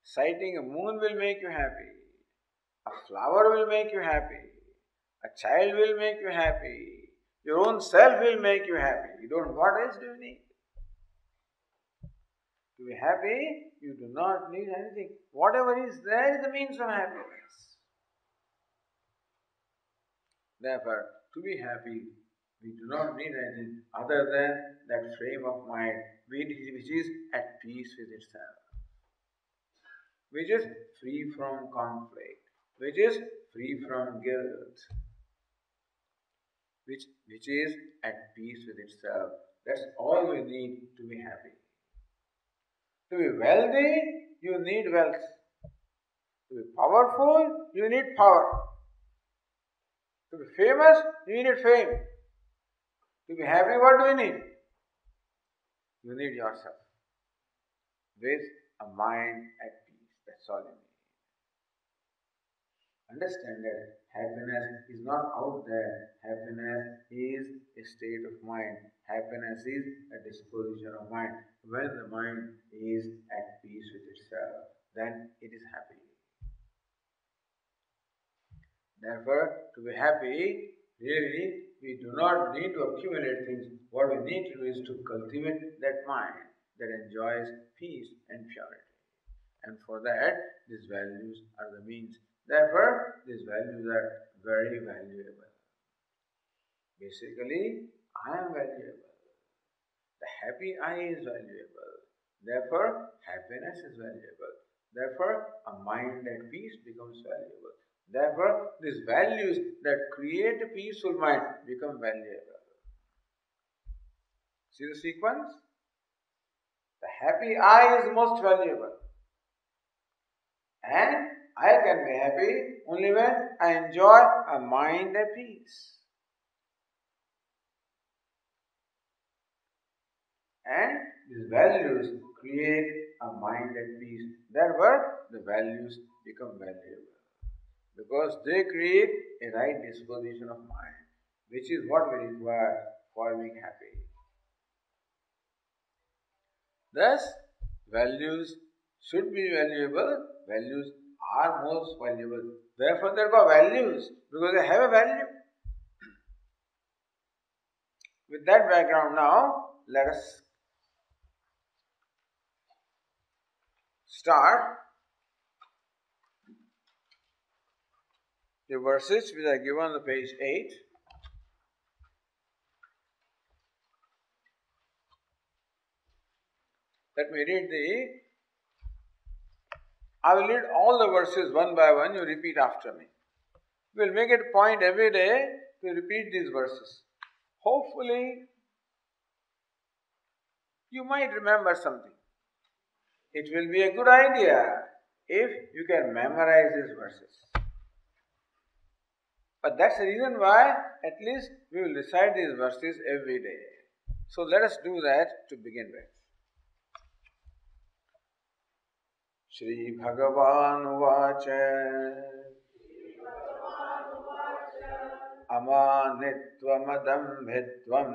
Sighting a moon will make you happy. A flower will make you happy. A child will make you happy. Your own self will make you happy. You don't, what else do you need? To be happy, you do not need anything. Whatever is there is the means of happiness. Therefore, to be happy, we do not need anything other than that frame of mind which is at peace with itself, which is free from conflict, which is free from guilt, which is at peace with itself. That's all we need to be happy. To be wealthy, you need wealth. To be powerful, you need power. To be famous, you need fame. To be happy, what do you need? You need yourself with a mind at peace. That's all you need. Understand that happiness is not out there. Happiness is a state of mind. Happiness is a disposition of mind. When the mind is at peace with itself, then it is happy. Therefore, to be happy, really, we do not need to accumulate things. What we need to do is to cultivate that mind that enjoys peace and purity. And for that, these values are the means. Therefore, these values are very valuable. Basically, I am valuable. The happy I is valuable. Therefore, happiness is valuable. Therefore, a mind at peace becomes valuable. Therefore, these values that create a peaceful mind become valuable. See the sequence? The happy I is most valuable. And I can be happy only when I enjoy a mind at peace. And these values create a mind at peace. Therefore, the values become valuable. Because they create a right disposition of mind, which is what we require for being happy. Thus, values should be valuable. Values are most valuable. Therefore, they are called values because they have a value. With that background now, let us start the verses which are given on the page 8. Let me read I will read all the verses one by one, you repeat after me. We will make it a point every day to repeat these verses. Hopefully, you might remember something. It will be a good idea if you can memorize these verses. But that's the reason why at least we will recite these verses every day. So let us do that to begin with. Shri Bhagavan Uvacha Amanitvamadambhitvam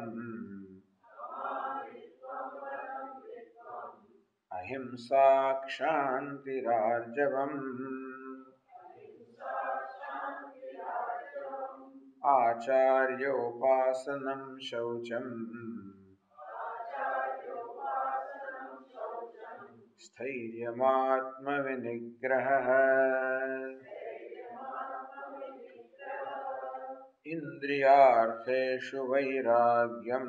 Ahimsa Kshantirarjavam Acharyopasanam Shaucham Sthairyam Vinigraha Indriyartheshu Vairagyam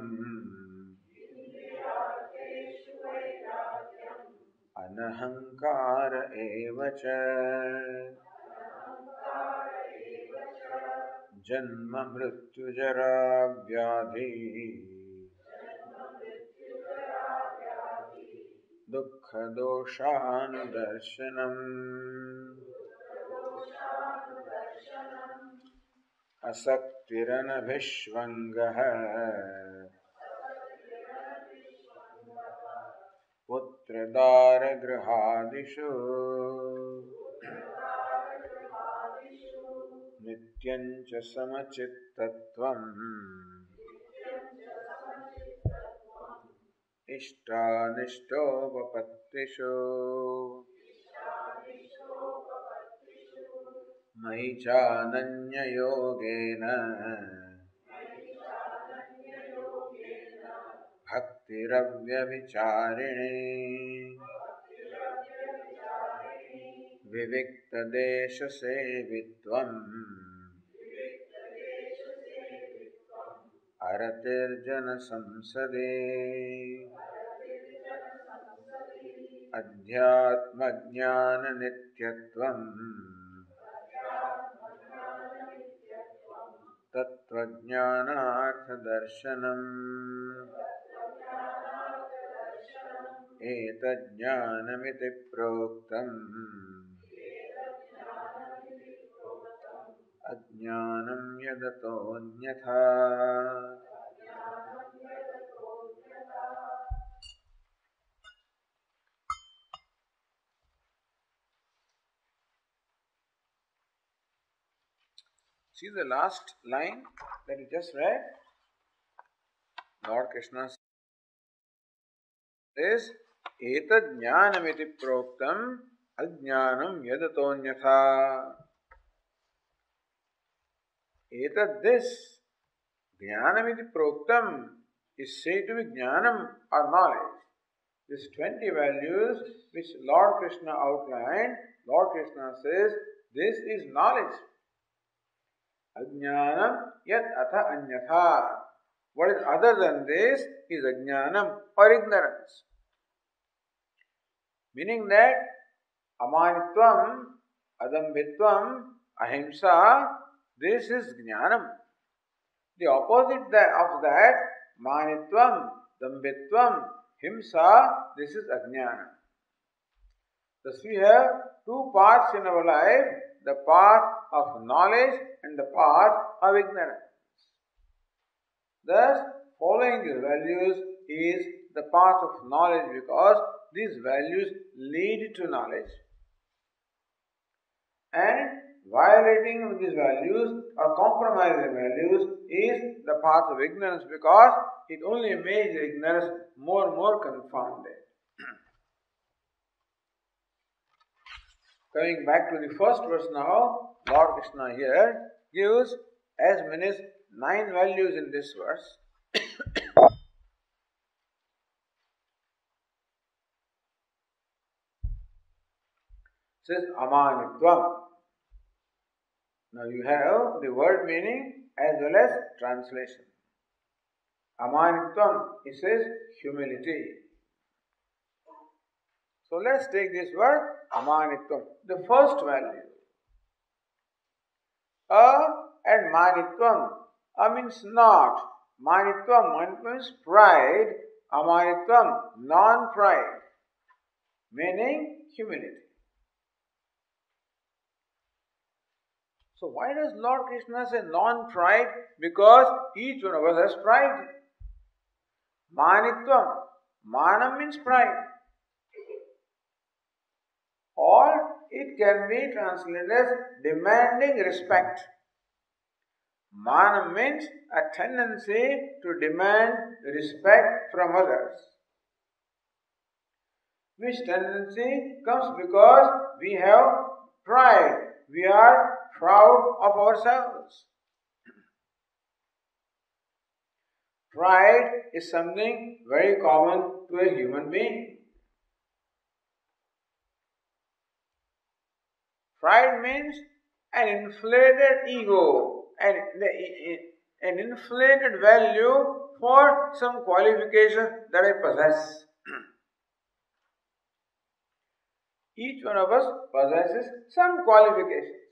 Anahankara Evacha Janma Mrityu Jara Vyadhi Dukkha Doshan Darshanam Asaktirana Vishvangaha पुत्रदारगृहादिषु नित्यं च समचित्तत्वम् इष्टानिष्टोपपत्तिषु मयि चानन्ययोगेन भक्तिरव्यभिचारिणी विविक्तदेशसेवित्वम् अरतिर्जनसंसदे अध्यात्मज्ञाननित्यत्वम् तत्त्वज्ञानार्थदर्शनम् एतज्ज्ञानमिति प्रोक्तम् अज्ञानं यदतोऽन्यथा. See the last line that you just read? Lord Krishna says, Etad jnanamiti proktam ajnanam yadatonyatha. Etad this, jnanamiti proktam is said to be jnanam or knowledge. These 20 values which Lord Krishna outlined, Lord Krishna says, this is knowledge. Ajnanam yat atha anyatha. What is other than this is ajnanam or ignorance. Meaning that amanitvam, adambhitvam, ahimsa, this is jnanam. The opposite of that, manitvam, dambhitvam, himsa, this is ajnanam. Thus we have two paths in our life, the path of knowledge and the path of ignorance. Thus, following these values is the path of knowledge because these values lead to knowledge. And violating these values or compromising values is the path of ignorance because it only makes ignorance more and more confounded. Coming back to the first verse now, Lord Krishna here gives as many as 9 values in this verse. It says amanitvam. Now you have the word meaning as well as translation. Amanitvam, it says humility. So let's take this word amanitvam, the first value. And manitvam. Means not. Manitvam means pride. Amanitvam, non-pride. Meaning humility. So why does Lord Krishna say non-pride? Because each one of us has pride. Manitvam. Manam means pride. Or it can be translated as demanding respect. Manam means a tendency to demand respect from others. Which tendency comes because we have pride. We are proud of ourselves. Pride is something very common to a human being. Pride means an inflated ego, an inflated value for some qualification that I possess. Each one of us possesses some qualifications.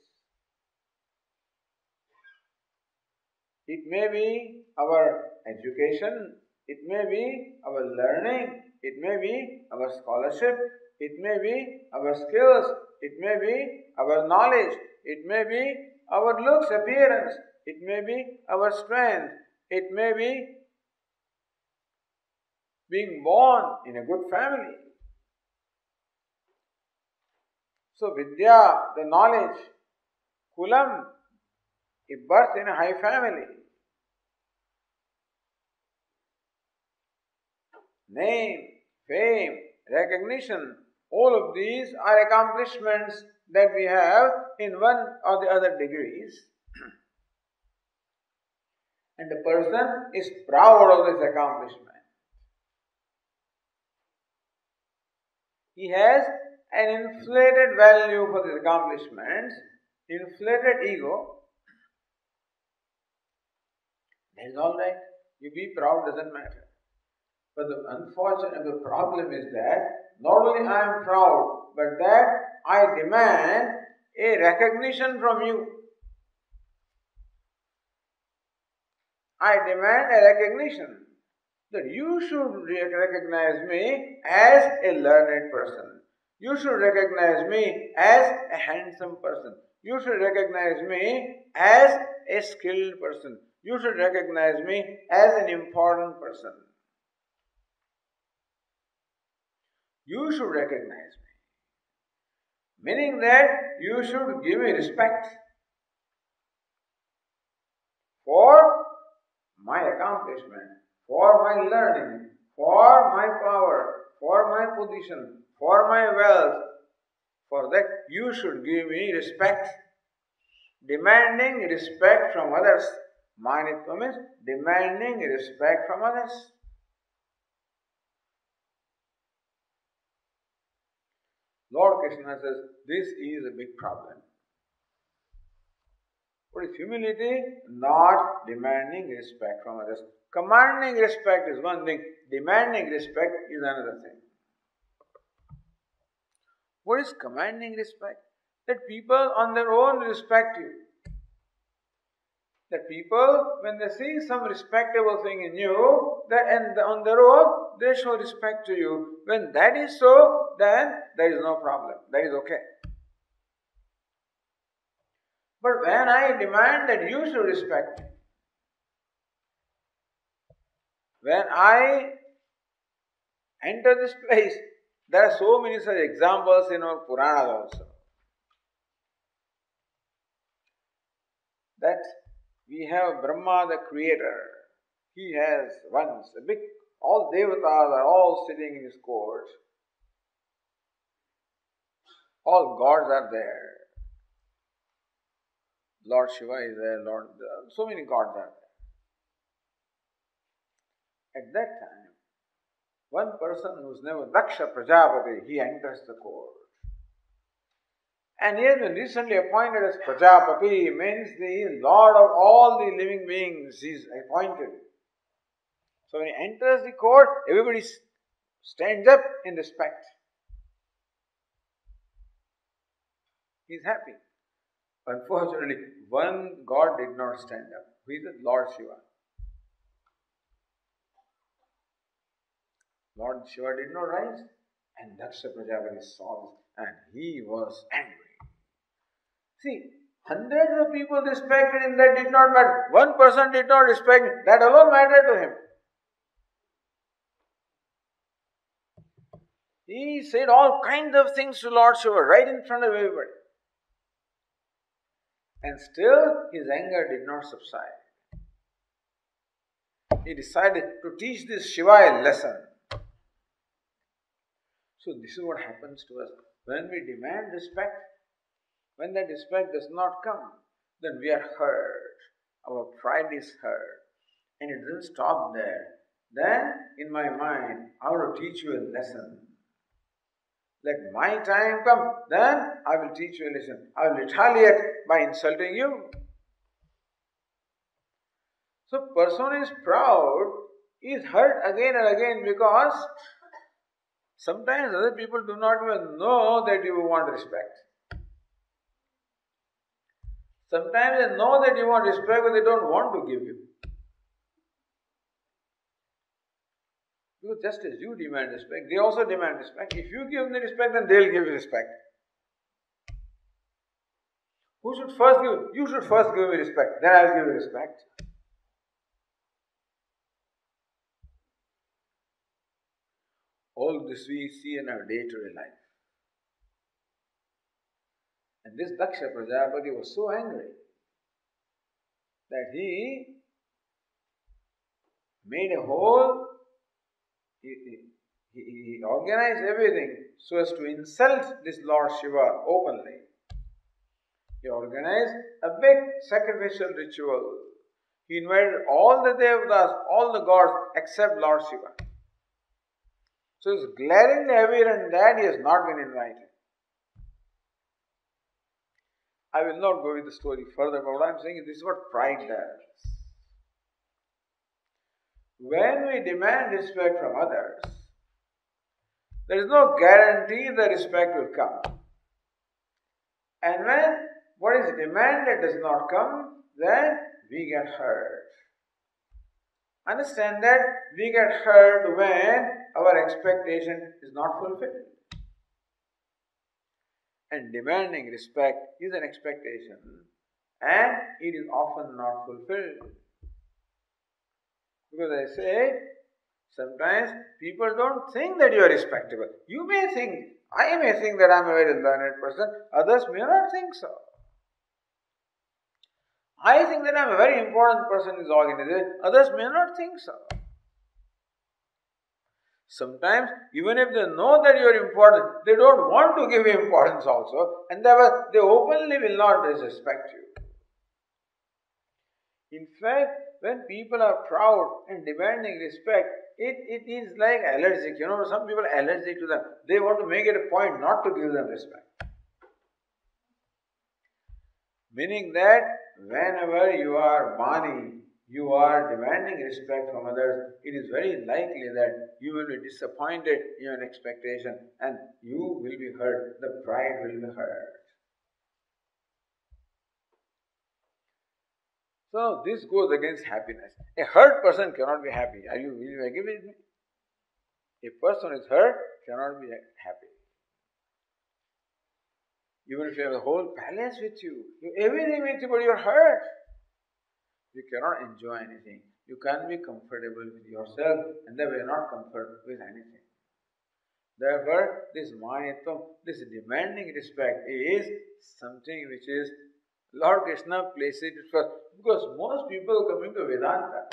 It may be our education, it may be our learning, it may be our scholarship, it may be our skills, it may be our knowledge, it may be our looks, appearance, it may be our strength, it may be being born in a good family. So Vidya, the knowledge, Kulam, a birth in a high family. Name, fame, recognition, all of these are accomplishments that we have in one or the other degrees. And the person is proud of this accomplishment. He has an inflated value for these accomplishments, inflated ego. That is all right. You be proud, doesn't matter. But the problem is that not only I am proud, but that I demand a recognition from you. I demand a recognition that you should recognize me as a learned person. You should recognize me as a handsome person. You should recognize me as a skilled person. You should recognize me as an important person. You should recognize me. Meaning that you should give me respect for my accomplishment, for my learning, for my power, for my position, for my wealth. For that you should give me respect. Demanding respect from others. Manitva means demanding respect from others. Lord Krishna says, this is a big problem. What is humility? Not demanding respect from others. Commanding respect is one thing, demanding respect is another thing. What is commanding respect? That people on their own respect you. That people, when they see some respectable thing in you, and on their own, they show respect to you. When that is so, then there is no problem. That is okay. But when I demand that you should respect me, when I enter this place, there are so many such examples in our Puranas also. That we have Brahma the creator. He has once a big, all devatas are all sitting in his court. All gods are there. Lord Shiva is there, so many gods are there. At that time, one person whose name was Daksha Prajapati, he enters the court. And he has been recently appointed as Prajapati, means the Lord of all the living beings, he is appointed. So when he enters the court, everybody stands up in respect. He is happy. Unfortunately, one god did not stand up. Who is it? Lord Shiva. Lord Shiva did not rise. And Daksha Prajapati saw this and he was angry. See, hundreds of people respected him, that did not matter. One person did not respect him, that alone mattered to him. He said all kinds of things to Lord Shiva right in front of everybody. And still his anger did not subside. He decided to teach this Shiva a lesson. So this is what happens to us. When we demand respect, when that respect does not come, then we are hurt. Our pride is hurt. And it doesn't stop there. Then, in my mind, I want to teach you a lesson. Let my time come, then I will teach you a lesson. I will retaliate by insulting you. So, person is proud, is hurt again and again because sometimes other people do not even know that you want respect. Sometimes they know that you want respect, but they don't want to give you. Because just as you demand respect, they also demand respect. If you give them respect, then they'll give you respect. Who should first give? You should first give me respect, then I'll give you respect. All this we see in our day-to-day life. And this Daksha Prajapati was so angry that he made a whole, he organized everything so as to insult this Lord Shiva openly. He organized a big sacrificial ritual. He invited all the Devatas, all the gods except Lord Shiva. So it's glaringly evident that he has not been invited. I will not go with the story further, but what I am saying is this is what pride does. When we demand respect from others, there is no guarantee the respect will come. And when what is demanded does not come, then we get hurt. Understand that we get hurt when our expectation is not fulfilled. And demanding respect is an expectation, and it is often not fulfilled. Because I say, sometimes people don't think that you are respectable. You may think, I may think that I am a very learned person, others may not think so. I think that I am a very important person in this organization, others may not think so. Sometimes, even if they know that you are important, they don't want to give you importance also, and therefore they openly will not disrespect you. In fact, when people are proud and demanding respect, it is like allergic. Some people are allergic to them. They want to make it a point not to give them respect. Meaning that whenever you are mani, you are demanding respect from others, it is very likely that you will be disappointed in your expectation and you will be hurt. The pride will be hurt. So this goes against happiness. A hurt person cannot be happy. Will you agree with me? A person is hurt cannot be happy. Even if you have the whole palace with you, everything with you, but you are hurt. You cannot enjoy anything. You can't be comfortable with yourself, and therefore you are not comfortable with anything. Therefore, this manitvam, this demanding respect is something which is Lord Krishna places it first. Because most people coming to Vedanta,